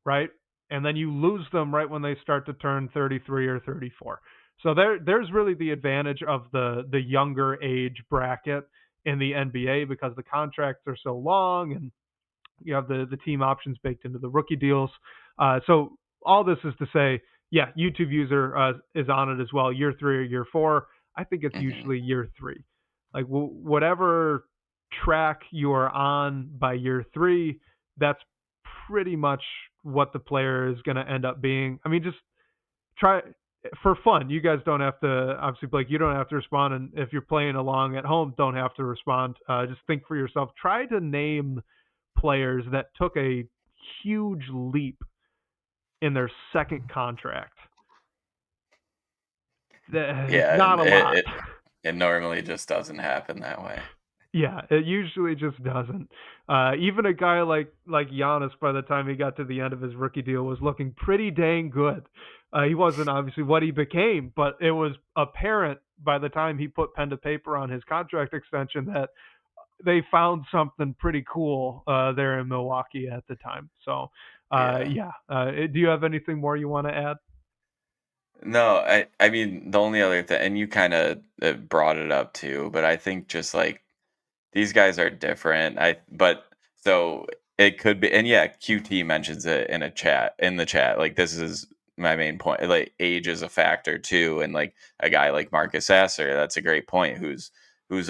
right? And then you lose them right when they start to turn 33 or 34. So there's really the advantage of the younger age bracket in the NBA, because the contracts are so long and you have the team options baked into the rookie deals. So all this is to say, yeah, YouTube user is on it as well. Year 3 or year 4, I think it's Hmm. usually year 3. Like whatever track you are on by year 3, that's pretty much what the player is going to end up being. I mean, just try for fun. You guys don't have to, obviously, Blake, you don't have to respond, and if you're playing along at home, don't have to respond. Just think for yourself. Try to name players that took a huge leap in their second contract. It's Yeah, not and a lot. it normally just doesn't happen that way. Yeah, it usually just doesn't. Even a guy like Giannis, by the time he got to the end of his rookie deal, was looking pretty dang good. He wasn't obviously what he became, but it was apparent by the time he put pen to paper on his contract extension that they found something pretty cool there in Milwaukee at the time. So, Yeah. yeah. Do you have anything more you want to add? No, I mean the only other thing, and you kind of brought it up too, but I think just like these guys are different. But so it could be, and yeah, QT mentions it in the chat. Like this is my main point. Like age is a factor too, and like a guy like Marcus Sasser, that's a great point. Who's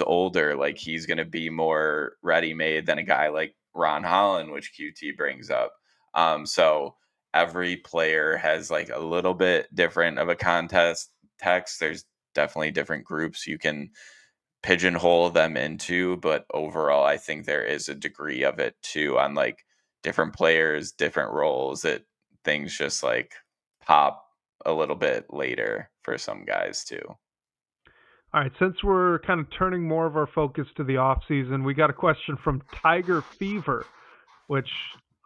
older, like he's gonna be more ready made than a guy like Ron Holland, which QT brings up. So every player has like a little bit different of a contest text. There's definitely different groups you can pigeonhole them into, but overall, I think there is a degree of it too on like different players, different roles. It things just like pop a little bit later for some guys too. All right, since we're kind of turning more of our focus to the off season, we got a question from Tiger Fever, which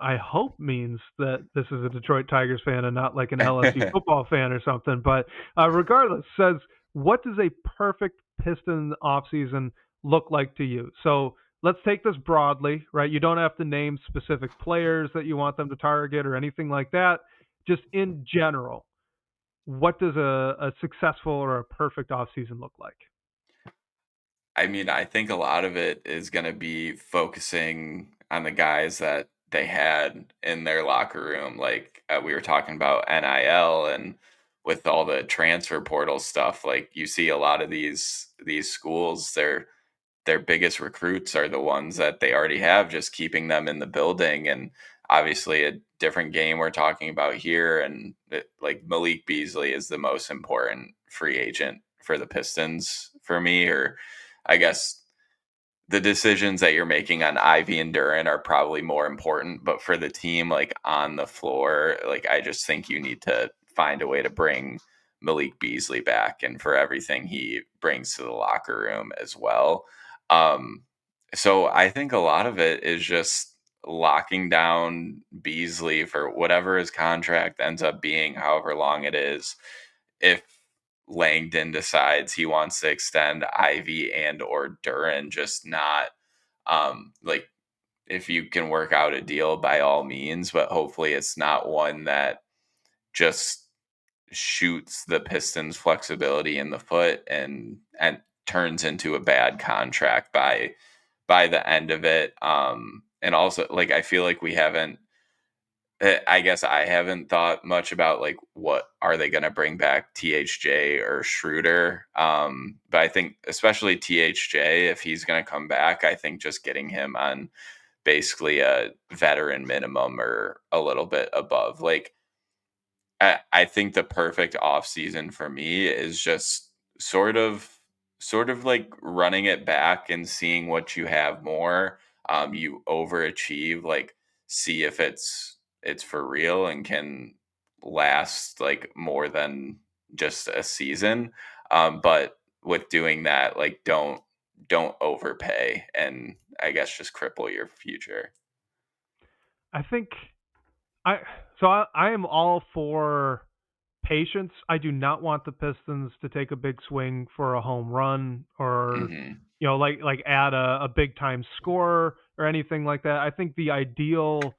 I hope means that this is a Detroit Tigers fan and not like an LSU football fan or something. But regardless, says, what does a perfect Piston offseason look like to you? So let's take this broadly, right? You don't have to name specific players that you want them to target or anything like that. Just in general, what does a successful or a perfect offseason look like? I mean, I think a lot of it is going to be focusing on the guys that they had in their locker room. Like we were talking about NIL and with all the transfer portal stuff, like you see a lot of these schools, their biggest recruits are the ones that they already have, just keeping them in the building. And obviously, a different game we're talking about here. And like Malik Beasley is the most important free agent for the Pistons for me, or I guess the decisions that you're making on Ivy and Duran are probably more important. But for the team, like on the floor, like I just think you need to find a way to bring Malik Beasley back and for everything he brings to the locker room as well. Um, so I think a lot of it is just locking down Beasley for whatever his contract ends up being, however long it is. If Langdon decides he wants to extend Ivy and or Duran, just not like if you can work out a deal by all means, but hopefully it's not one that just shoots the Pistons flexibility in the foot and turns into a bad contract by the end of it. And also like I feel like we haven't I guess I haven't thought much about like what are they going to bring back THJ or Schroeder. But I think especially THJ, if he's going to come back, I think just getting him on basically a veteran minimum or a little bit above. Like I think the perfect off season for me is just sort of sort of like running it back and seeing what you have more. You overachieve, like see if it's for real and can last like more than just a season. But with doing that, like don't overpay and I guess just cripple your future. I think I I am all for patience. I do not want the Pistons to take a big swing for a home run or Hmm. like add a big time scorer or anything like that. I think the ideal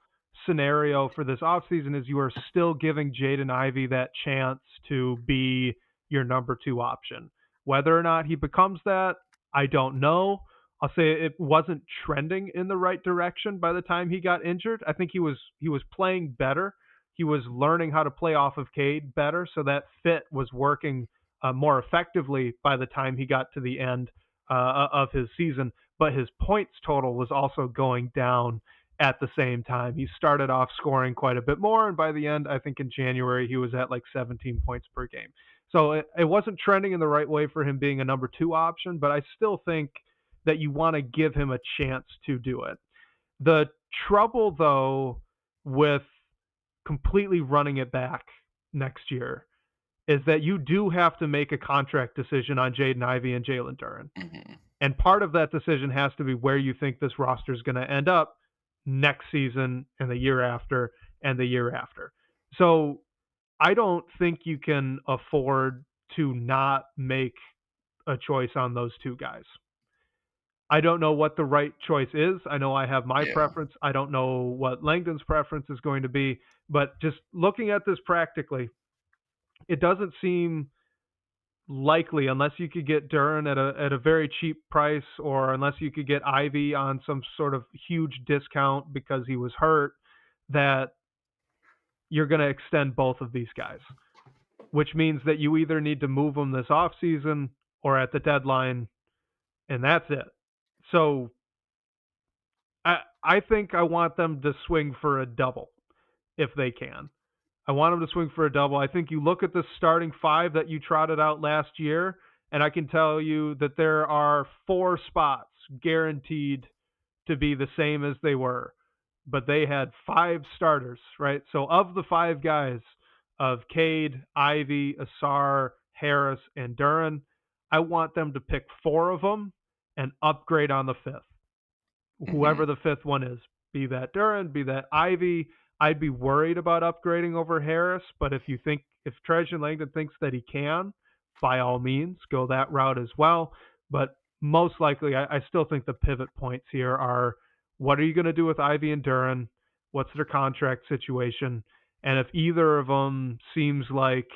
scenario for this offseason is you are still giving Jaden Ivey that chance to be your number two option. Whether or not he becomes that, I don't know. I'll say it wasn't trending in the right direction by the time he got injured. I think he was playing better. He was learning how to play off of Cade better, so that fit was working more effectively by the time he got to the end of his season. But his points total was also going down at the same time. He started off scoring quite a bit more, and by the end, I think in January, he was at like 17 points per game. So it wasn't trending in the right way for him being a number two option, but I still think that you want to give him a chance to do it. The trouble, though, with completely running it back next year is that you do have to make a contract decision on Jaden Ivey and Jalen Duren. Hmm. And part of that decision has to be where you think this roster is going to end up next season and the year after and the year after. So I don't think you can afford to not make a choice on those two guys. I don't know what the right choice is. I know I have my Yeah. preference. I don't know what Langdon's preference is going to be. But just looking at this practically, it doesn't seem likely unless you could get Duran at a very cheap price, or unless you could get Ivy on some sort of huge discount because he was hurt, that you're going to extend both of these guys, which means that you either need to move them this offseason or at the deadline, and that's it. So I think I want them to swing for a double if they can. I want them to swing for a double. I think you look at the starting five that you trotted out last year, and I can tell you that there are four spots guaranteed to be the same as they were but they had 5 starters, right? So of the 5 guys of Cade, Ivy, Asar, Harris, and Duran, I want them to pick 4 of them and upgrade on the 5th. Whoever Mhm. the 5th one is, be that Duran, be that Ivy. I'd be worried about upgrading over Harris, but if Trajan Langdon thinks that he can, by all means, go that route as well. But most likely, I still think the pivot points here are what are you going to do with Ivy and Duran? What's their contract situation? And if either of them seems like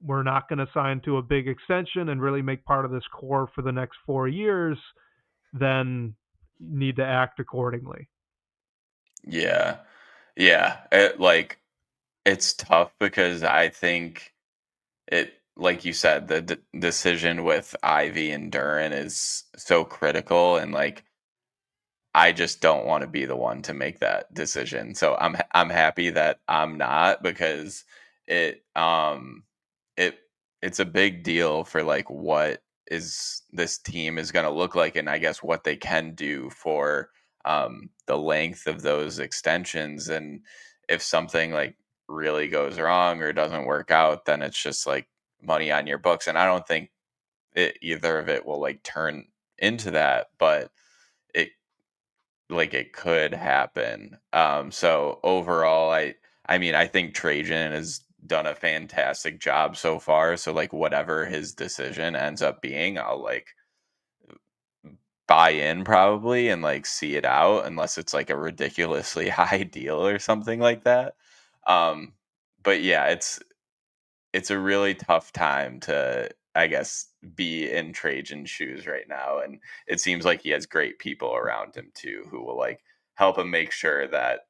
we're not going to sign to a big extension and really make part of this core for the next 4 years, then need to act accordingly. Yeah. Yeah, it's tough because I think like you said, the decision with Ivy and Duran is so critical, and, like, I just don't wanna be the one to make that decision, so I'm happy that I'm not because it, it it's a big deal for, like, what is this team is gonna look like, and I guess what they can do for, the length of those extensions, and if something, like, really goes wrong or doesn't work out, then it's just, like, money on your books, and I don't think either of it will, like, turn into that, but it it could happen. So overall, I mean, I think Trajan has done a fantastic job so far. So like whatever his decision ends up being, I'll like buy in probably and like see it out unless it's like a ridiculously high deal or something like that. Um, but yeah, it's a really tough time to, I guess, be in Trajan's shoes right now, and it seems like he has great people around him too who will, like, help him make sure that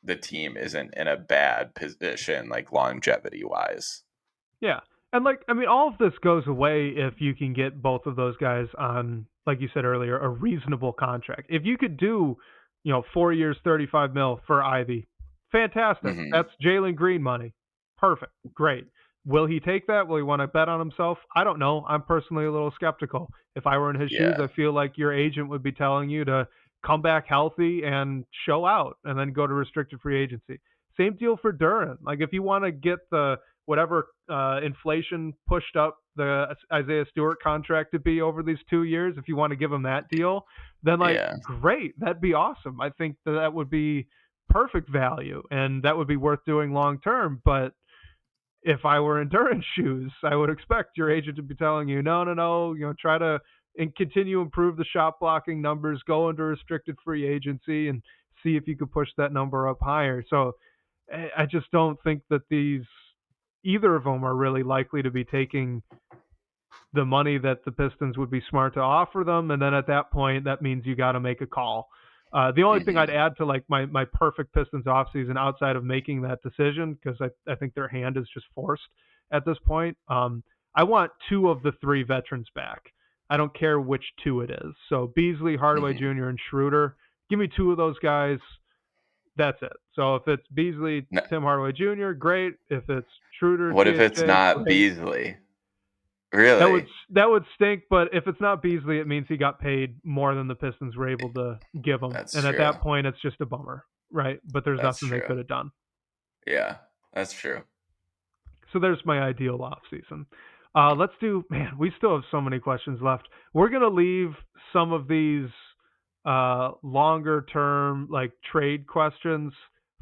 the team isn't in a bad position, like, longevity-wise. Yeah. And like I mean all of this goes away if you can get both of those guys on like you said earlier a reasonable contract. If you could do, 4 years 35 mil for Ivy, fantastic. Mhm. That's Jalen Green money. Perfect. Great. Will he take that? Will he want to bet on himself? I don't know. I'm personally a little skeptical. If I were in his shoes, Yeah. I feel like your agent would be telling you to come back healthy and show out and then go to restricted free agency. Same deal for Duran. Like if you want to get the whatever inflation pushed up the Isaiah Stewart contract to be over these 2 years, if you want to give him that deal, then like Yeah. great, that'd be awesome. I think that would be perfect value and that would be worth doing long term. But if I were in Duran's shoes, I would expect your agent to be telling you, no, no, no, try to and continue improve the shot blocking numbers, go into restricted free agency, and see if you could push that number up higher. So I just don't think that these either of them are really likely to be taking the money that the Pistons would be smart to offer them, and then at that point, that means you got to make a call. The only thing I'd Mhm. add to like my perfect Pistons offseason outside of making that decision, because I think their hand is just forced at this point. I want 2 of the 3 veterans back. I don't care which 2 it is. So Beasley, Hardaway Mhm. Jr., and Schroeder. Give me 2 of those guys. That's it. So if it's Beasley, No, Tim Hardaway Jr., great. If it's Schroeder, what if it's THJ, not great. Beasley? That would Really? that would stink, but if it's not Beasley, it means he got paid more than the Pistons were able to give him, That's and at true. that point, it's just a bummer, right? But there's That's nothing they true. could have done. Yeah. That's true. So there's my ideal off season. Let's do. Man, we still have so many questions left. We're gonna leave some of these longer term like trade questions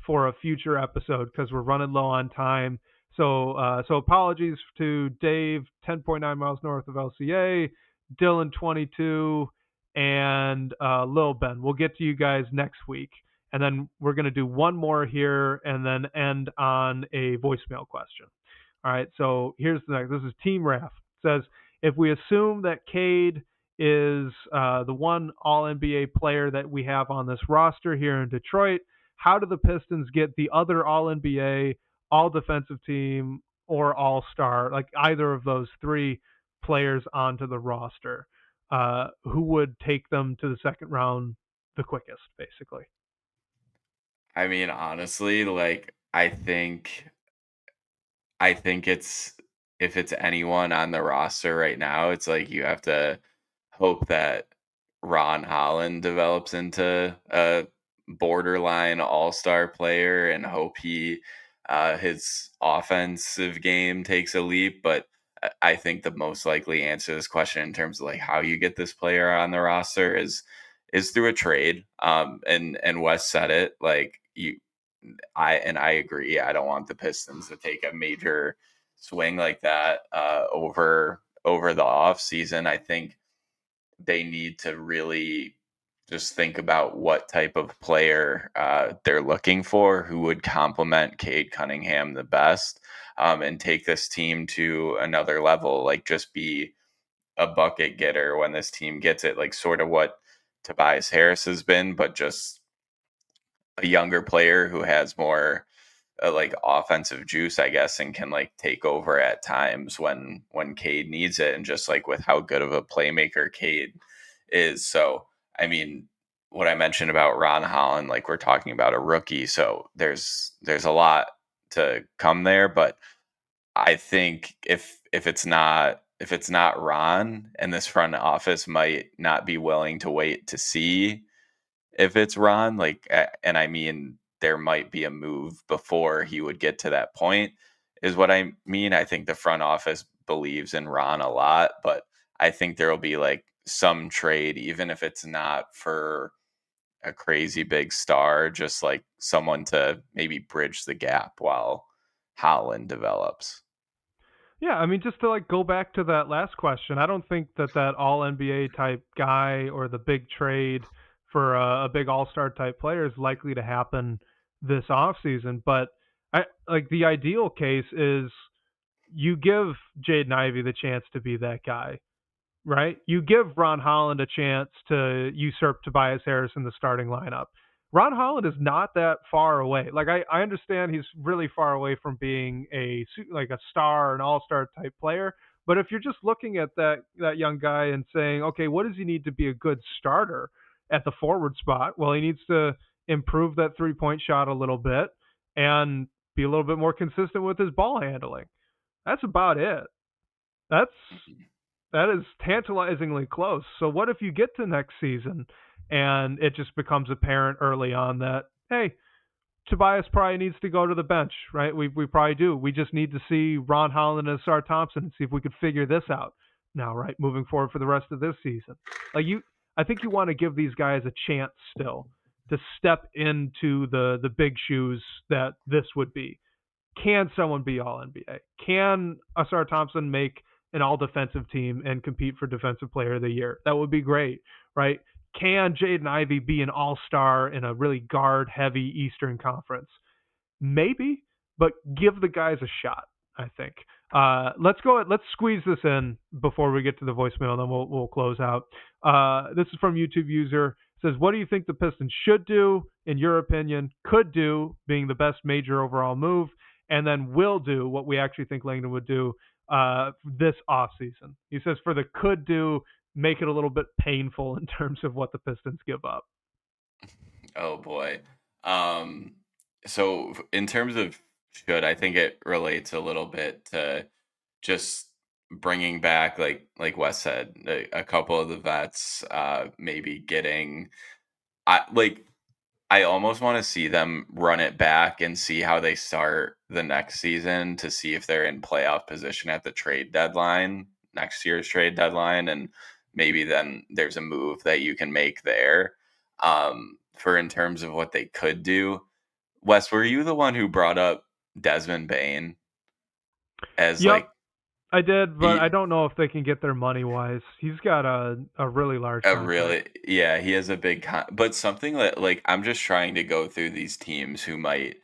for a future episode because we're running low on time. So apologies to Dave, 10.9 miles north of LCA, Dylan 22, and Lil Ben. We'll get to you guys next week. And then we're going to do one more here and then end on a voicemail question. All right, so here's the next. This is Team Raf. It says, if we assume that Cade is the one All NBA player that we have on this roster here in Detroit, how do the Pistons get the other All NBA, All Defensive Team, or All Star, like either of those 3 players onto the roster? Who would take them to the second round the quickest, basically? I mean, honestly, like, I think it's if it's anyone on the roster right now, it's like you have to hope that Ron Holland develops into a borderline all-star player and hope his offensive game takes a leap. But I think the most likely answer to this question in terms of like how you get this player on the roster is through a trade. And Wes said it, like I agree. I don't want the Pistons to take a major swing like that over the off season. I think they need to really just think about what type of player they're looking for who would complement Cade Cunningham the best, and take this team to another level. Like just be a bucket getter when this team gets it, like sort of what Tobias Harris has been, but just a younger player who has more like offensive juice, I guess, and can like take over at times when Cade needs it, and just like with how good of a playmaker Cade is. So I mean, what I mentioned about Ron Holland, like we're talking about a rookie, so there's a lot to come there. But I think if it's not Ron, and this front office might not be willing to wait to see if it's Ron, like, and I mean, there might be a move before he would get to that point, is what I mean. I think the front office believes in Ron a lot, but I think there will be like some trade, even if it's not for a crazy big star, just like someone to maybe bridge the gap while Holland develops. Yeah, I mean, just to like go back to that last question, I don't think that all NBA type guy or the big trade for a big All Star type player is likely to happen this offseason. But I like the ideal case is you give Jaden Ivey the chance to be that guy, right? You give Ron Holland a chance to usurp Tobias Harris in the starting lineup. Ron Holland is not that far away. Like I understand he's really far away from being like a star, an all-star type player. But if you're just looking at that young guy and saying, okay, what does he need to be a good starter at the forward spot? Well, he needs to improve that 3-point shot a little bit and be a little bit more consistent with his ball handling. That's about it. That's that is tantalizingly close. So what if you get to next season and it just becomes apparent early on that, hey, Tobias probably needs to go to the bench, right? We probably do. We just need to see Ron Holland and Asar Thompson and see if we could figure this out now, right? Moving forward for the rest of this season. I think you want to give these guys a chance still to step into the big shoes that this would be. Can someone be all NBA? Can Asar Thompson make an all defensive team and compete for defensive player of the year? That would be great, right? Can Jaden Ivey be an all star in a really guard heavy Eastern Conference? Maybe, but give the guys a shot, I think. Let's squeeze this in before we get to the voicemail, and then we'll close out. This is from YouTube user. It says, what do you think the Pistons should do, in your opinion, could do, being the best major overall move, and then will do what we actually think Langdon would do this offseason? He says for the could do, make it a little bit painful in terms of what the Pistons give up. Oh boy. So in terms of should, I think it relates a little bit to just bringing back, like Wes said, a couple of the vets, maybe getting, I almost want to see them run it back and see how they start the next season, to see if they're in playoff position at the trade deadline, next year's trade deadline, and maybe then there's a move that you can make there. For in terms of what they could do, Wes, were you the one who brought up Desmond Bain as Yep, like I did, but I he, don't know if they can get there money wise. He's got a really large a contract. really, yeah, he has a big but something that, like, I'm just trying to go through these teams who might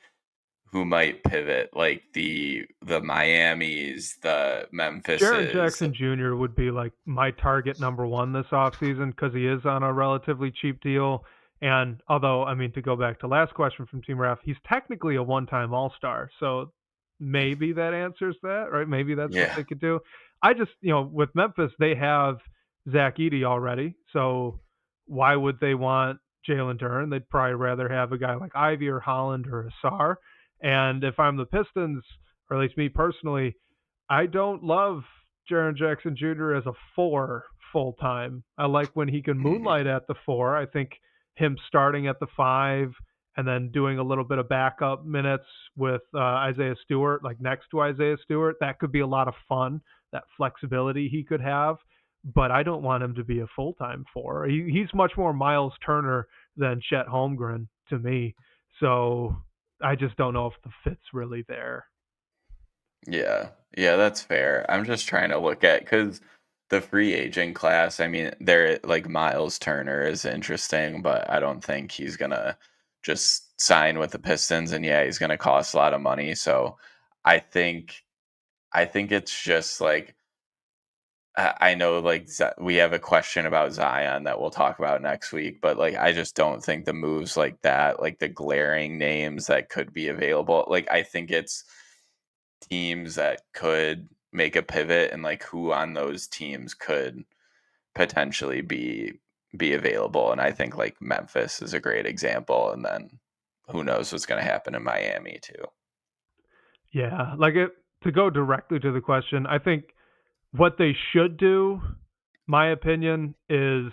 pivot, like the Miamis, the Jaren Memphises. Jackson Jr. would be like my target number one this offseason because he is on a relatively cheap deal. And although, I mean, to go back to last question from Team Raf, he's technically a one-time All-Star. So maybe that answers that, right? Maybe that's what Yeah. they could do. I just, with Memphis, they have Zach Edey already. So why would they want Jalen Duren? They'd probably rather have a guy like Ivy or Holland or Asar. And if I'm the Pistons, or at least me personally, I don't love Jaren Jackson Jr. as a four full time. I like when he can Mhm. moonlight at the four. I think him starting at the 5 and then doing a little bit of backup minutes with Isaiah Stewart, like next to Isaiah Stewart, that could be a lot of fun. That flexibility he could have, but I don't want him to be a full time four. He's much more Miles Turner than Chet Holmgren to me. So I just don't know if the fit's really there. Yeah. Yeah, that's fair. I'm just trying to look at because the free agent class, I mean, they're like Miles Turner is interesting, but I don't think he's gonna just sign with the Pistons and yeah, he's gonna cost a lot of money. So I think I think it's just like I know like we have a question about Zion that we'll talk about next week, but like I just don't think the moves like that, like the glaring names that could be available, like I think it's teams that could make a pivot and like who on those teams could potentially be available. And I think like Memphis is a great example. And then who knows what's going to happen in Miami too. Yeah, like to go directly to the question, I think what they should do, my opinion, is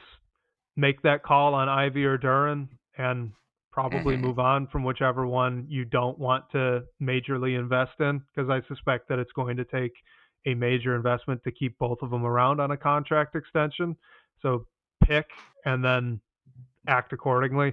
make that call on Ivy or Duran and probably Hmm. move on from whichever one you don't want to majorly invest in, because I suspect that it's going to take a major investment to keep both of them around on a contract extension. So pick and then act accordingly.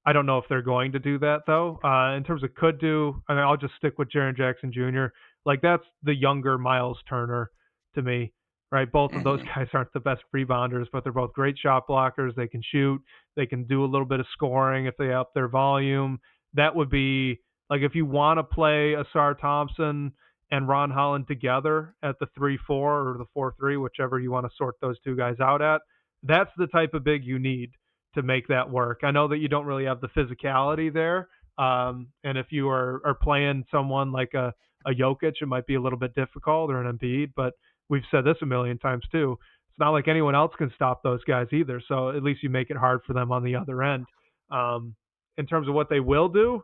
I don't know if they're going to do that though. In terms of could do, I mean, I'll just stick with Jaren Jackson Jr. Like that's the younger Miles Turner to me, right? Both of those Hmm. guys aren't the best rebounders, but they're both great shot blockers. They can shoot. They can do a little bit of scoring if they up their volume. That would be like if you want to play Asar Thompson and Ron Holland together at the 3-4 or the 4-3, whichever you want to sort those two guys out at. That's the type of big you need to make that work. I know that you don't really have the physicality there. And if you are playing someone like a Jokic, it might be a little bit difficult, or an Embiid, but we've said this a million times too. It's not like anyone else can stop those guys either. So at least you make it hard for them on the other end. Um, in terms of what they will do,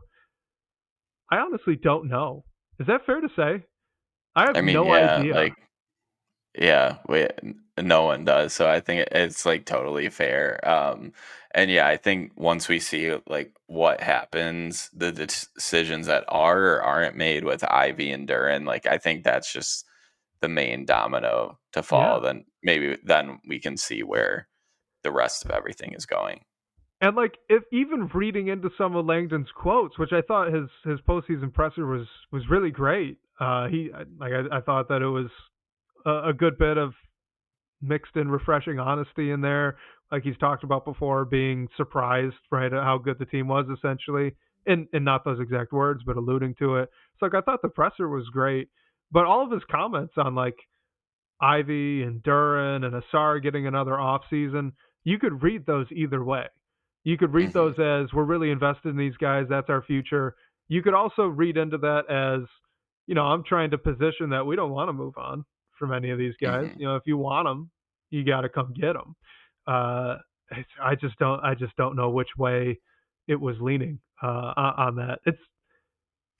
I honestly don't know. Is that fair to say? I have I mean, no yeah, idea. like, yeah, no one does. So I think it's like totally fair. And yeah, I think once we see like what happens, the decisions that are or aren't made with Ivy and Duran, like I think that's just the main domino to fall. Yeah. Then maybe then we can see where the rest of everything is going. And like if even reading into some of Langdon's quotes, which I thought his postseason presser was really great. I thought that it was a good bit of mixed in refreshing honesty in there. Like he's talked about before, being surprised right at how good the team was essentially, in not those exact words, but alluding to it. So like I thought the presser was great, but all of his comments on like Ivy and Duran and Asar getting another off season, you could read those either way. You could read Hmm. those as we're really invested in these guys, that's our future. You could also read into that as, I'm trying to position that we don't want to move on from any of these guys. Hmm. If you want them, you got to come get them. Uh, I just don't know which way it was leaning on that. It's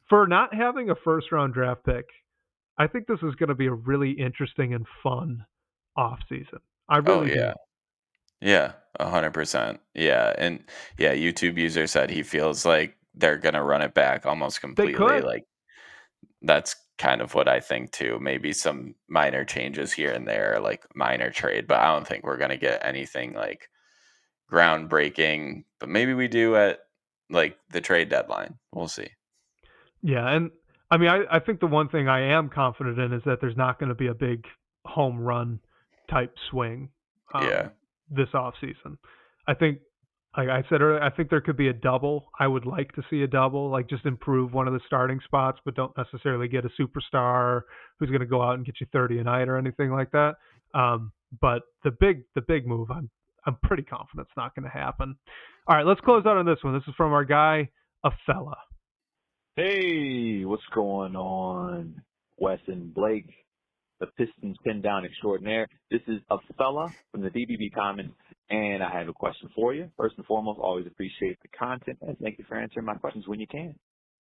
for not having a first round draft pick. I think this is going to be a really interesting and fun off season. I Oh really yeah. do. Yeah, 100%. Yeah, and yeah, YouTube user said he feels like they're gonna run it back almost They completely. could. Like that's kind of what I think too. Maybe some minor changes here and there, like minor trade, but I don't think we're gonna get anything like groundbreaking. But maybe we do at like the trade deadline. We'll see. Yeah, and I mean, I think the one thing I am confident in is that there's not going to be a big home run type swing um, Yeah. this off season. I think, like I said earlier, I think there could be a double. I would like to see a double, like just improve one of the starting spots, but don't necessarily get a superstar who's going to go out and get you 30 a night or anything like that. But the big move, I'm pretty confident it's not going to happen. All right, let's close out on this one. This is from our guy, a fella. Hey, what's going on? Wes and Blake, the Pistons Pindown extraordinaire. This is a fella from the DBB comments, and I have a question for you. First and foremost, always appreciate the content, and thank you for answering my questions when you can.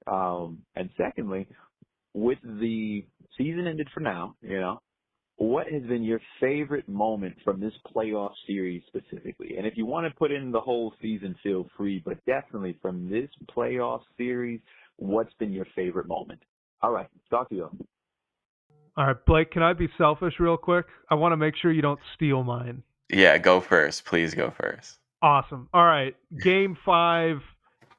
And secondly, with the season ended for now, what has been your favorite moment from this playoff series specifically? And if you want to put in the whole season, feel free, but definitely from this playoff series, what's been your favorite moment? All right, talk to you. All right, Blake, can I be selfish real quick? I want to make sure you don't steal mine. Yeah, go first. Please go first. Awesome. All right, Game 5,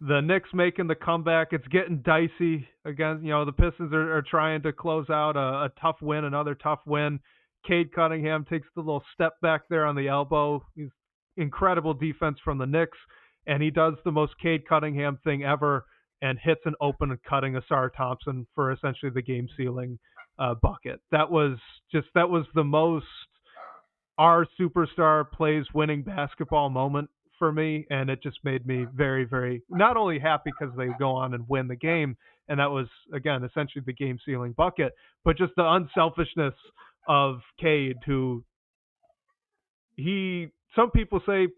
the Knicks making the comeback. It's getting dicey again. You know, the Pistons are trying to close out a tough win, another tough win. Cade Cunningham takes the little step back there on the elbow. He's incredible defense from the Knicks, and he does the most Cade Cunningham thing ever and hits an open cutting Asar Thompson for essentially the game sealing bucket. That was the most our superstar plays winning basketball moment for me, and it just made me very, very not only happy because they go on and win the game, and that was again essentially the game sealing bucket, but just the unselfishness of Cade, who some people say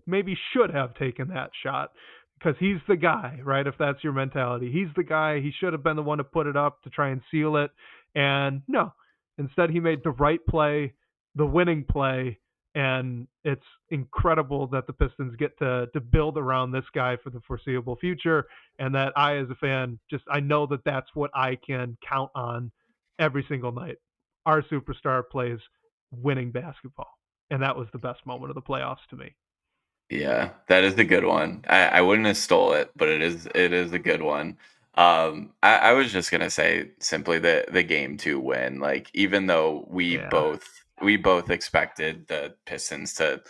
maybe should have taken that shot because he's the guy, right? If that's your mentality, he's the guy. He should have been the one to put it up to try and seal it. And no, instead he made the right play, the winning play. And it's incredible that the Pistons get to build around this guy for the foreseeable future. And that I, as a fan, I know that that's what I can count on every single night. Our superstar plays winning basketball. And that was the best moment of the playoffs to me. Yeah, that is a good one. I wouldn't have stole it, but it is a good one. I was just gonna say simply the game to win. Like even though Yeah. we both expected the Pistons to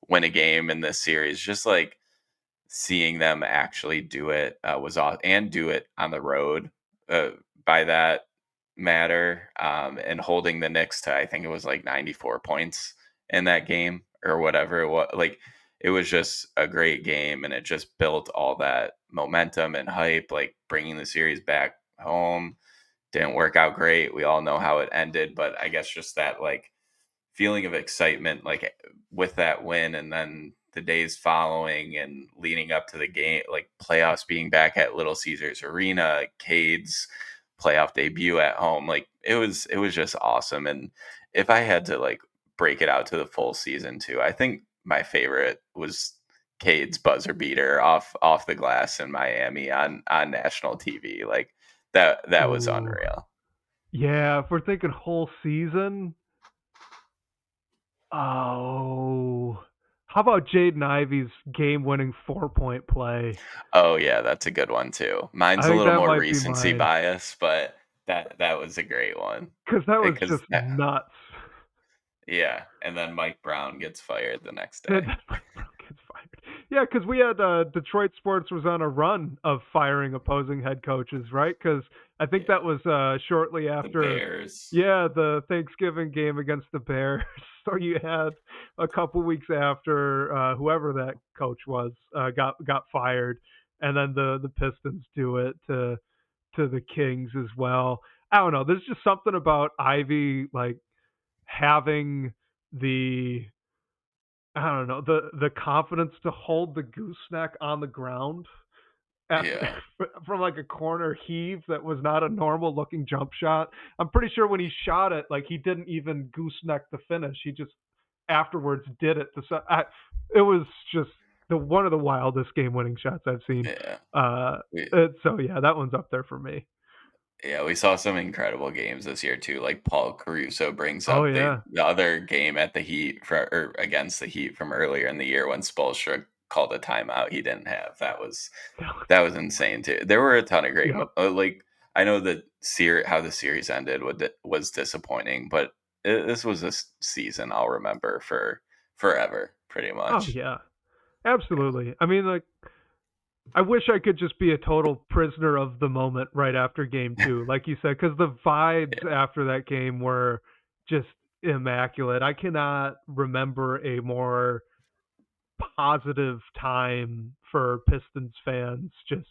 win a game in this series, just like seeing them actually do it was awesome, and do it on the road by that matter, and holding the Knicks to I think it was like 94 points in that game or whatever it was. Like it was just a great game, and it just built all that momentum and hype. Like bringing the series back home didn't work out great. We all know how it ended, but I guess just that like feeling of excitement like with that win, and then the days following and leading up to the game, like playoffs being back at Little Caesars Arena, Cade's playoff debut at home, like it was just awesome. And if I had to like break it out to the full season too, I think my favorite was Cade's buzzer beater off the glass in Miami on national TV. Like that was Ooh. unreal. Yeah, if we're thinking whole season, oh, how about Jaden Ivey's game-winning 4-point play? Oh yeah, that's a good one too. Mine's I a think little that more might be recency mine bias, but that was a great one. because that was Because just nuts. yeah, and then Mike Brown gets fired the next That day. Mike Brown gets fired. Yeah, because we had Detroit sports was on a run of firing opposing head coaches, right? Because I think Yeah, that was shortly the after, Bears. yeah, the Thanksgiving game against the Bears. So you had a couple weeks after whoever that coach was got fired, and then the Pistons do it to the Kings as well. I don't know. There's just something about Ivy like having the I don't know the confidence to hold the gooseneck on the ground after Yeah, from like a corner heave that was not a normal looking jump shot. I'm pretty sure when he shot it, like he didn't even gooseneck the finish. He just afterwards did it. It was just one of the wildest game winning shots I've seen. yeah. Uh, We so yeah, that one's up there for me. Yeah, we saw some incredible games this year too. Like Paul Caruso brings Oh up yeah, the other game at the Heat or against the Heat from earlier in the year when Spoelstra called a timeout he didn't have. That was insane too. There were a ton of great yep. like I know the how the series ended was disappointing, but this was a season I'll remember for forever, pretty Oh much. yeah, absolutely. I mean, like I wish I could just be a total prisoner of the moment right after game 2, like you said, because the vibes Yeah. after that game were just immaculate. I cannot remember a more positive time for Pistons fans just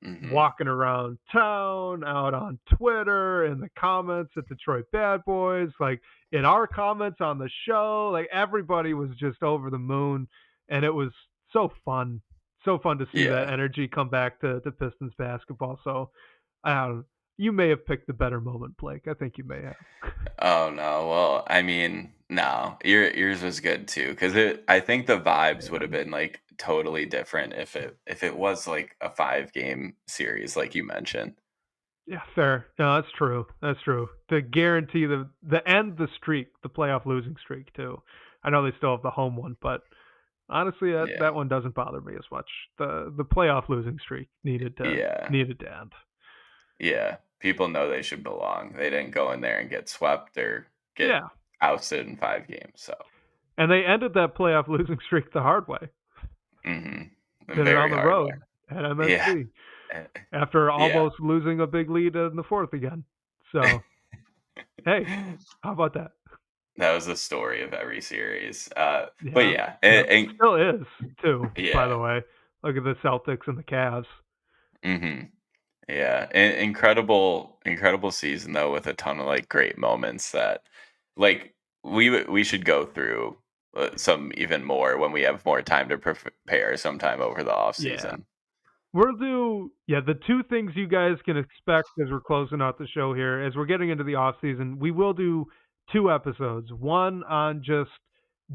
Hmm. walking around town, out on Twitter, in the comments at Detroit Bad Boys, like in our comments on the show, like everybody was just over the moon, and it was so fun to see that Yeah. energy come back to Pistons basketball. So, I don't know, you may have picked the better moment, Blake. I think you may have. Oh no. Well, I mean, no. Yours was good too, because I think the vibes would have been like totally different if it was like a 5 game series, like you mentioned. Yeah, fair. No, that's true. That's true. To guarantee the end the streak, the playoff losing streak too. I know they still have the home one, but honestly, that Yeah. one doesn't bother me as much. The playoff losing streak Yeah. needed to end. Yeah. People know they should belong. They didn't go in there and get swept or get Yeah, ousted in 5 games. So, and they ended that playoff losing streak the hard way. a Did it on very the hard way. road at Yeah. MSG after Yeah. almost losing a big lead in the fourth again. So hey, how about that? That was the story of every series. But Yeah, yeah, yep. Still is too. By the yeah, way, look at the Celtics and the Cavs. hmm yeah, incredible season though, with a ton of like great moments that, like, we should go through some even more when we have more time to prepare sometime over the off Yeah. season. We'll do the two things you guys can expect as we're closing out the show here, as we're getting into the off season, we will do 2 episodes. One on just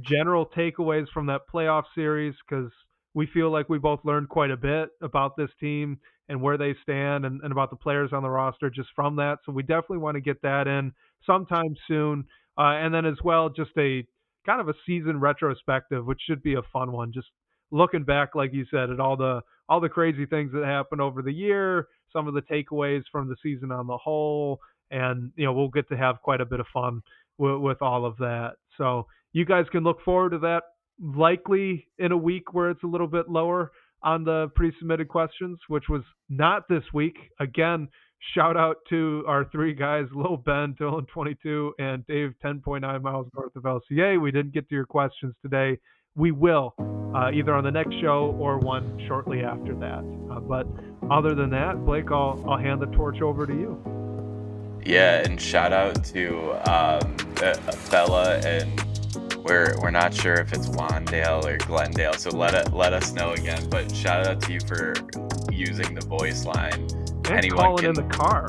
general takeaways from that playoff series, because we feel like we both learned quite a bit about this team and where they stand and about the players on the roster just from that. So we definitely want to get that in sometime soon. And then as well, just a kind of a season retrospective, which should be a fun one. Just looking back, like you said, at all the crazy things that happened over the year, some of the takeaways from the season on the whole, and we'll get to have quite a bit of fun with all of that. So you guys can look forward to that likely in a week where it's a little bit lower on the pre-submitted questions, which was not this week. Again, shout out to our 3 guys, Lil Ben, Dylan 22, and Dave 10.9 miles north of LCA. We didn't get to your questions today. We will either on the next show or one shortly after that. But other than that, Blake, I'll hand the torch over to you. Yeah, and shout out to a fella, and we're not sure if it's Wandale or Glendale, so let us know again. But shout out to you for using the voice line. And Anyone calling can, in the car.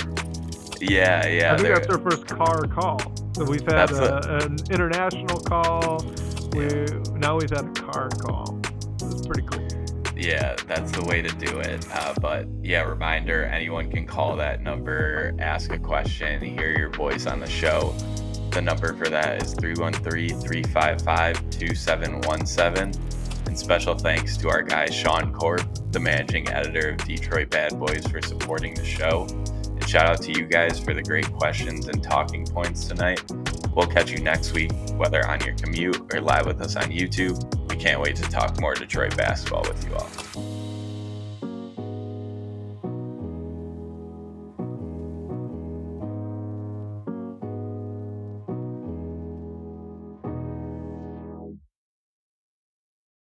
yeah. I think that's our first car call. So we've had an international call. Now we've had a car call. It's pretty cool. Yeah, that's the way to do it. But yeah, reminder, anyone can call that number, ask a question, hear your voice on the show. The number for that is 313-355-2717. And special thanks to our guy Sean Corp, the managing editor of Detroit Bad Boys, for supporting the show. And shout out to you guys for the great questions and talking points tonight. We'll catch you next week, whether on your commute or live with us on YouTube. We can't wait to talk more Detroit basketball with you all.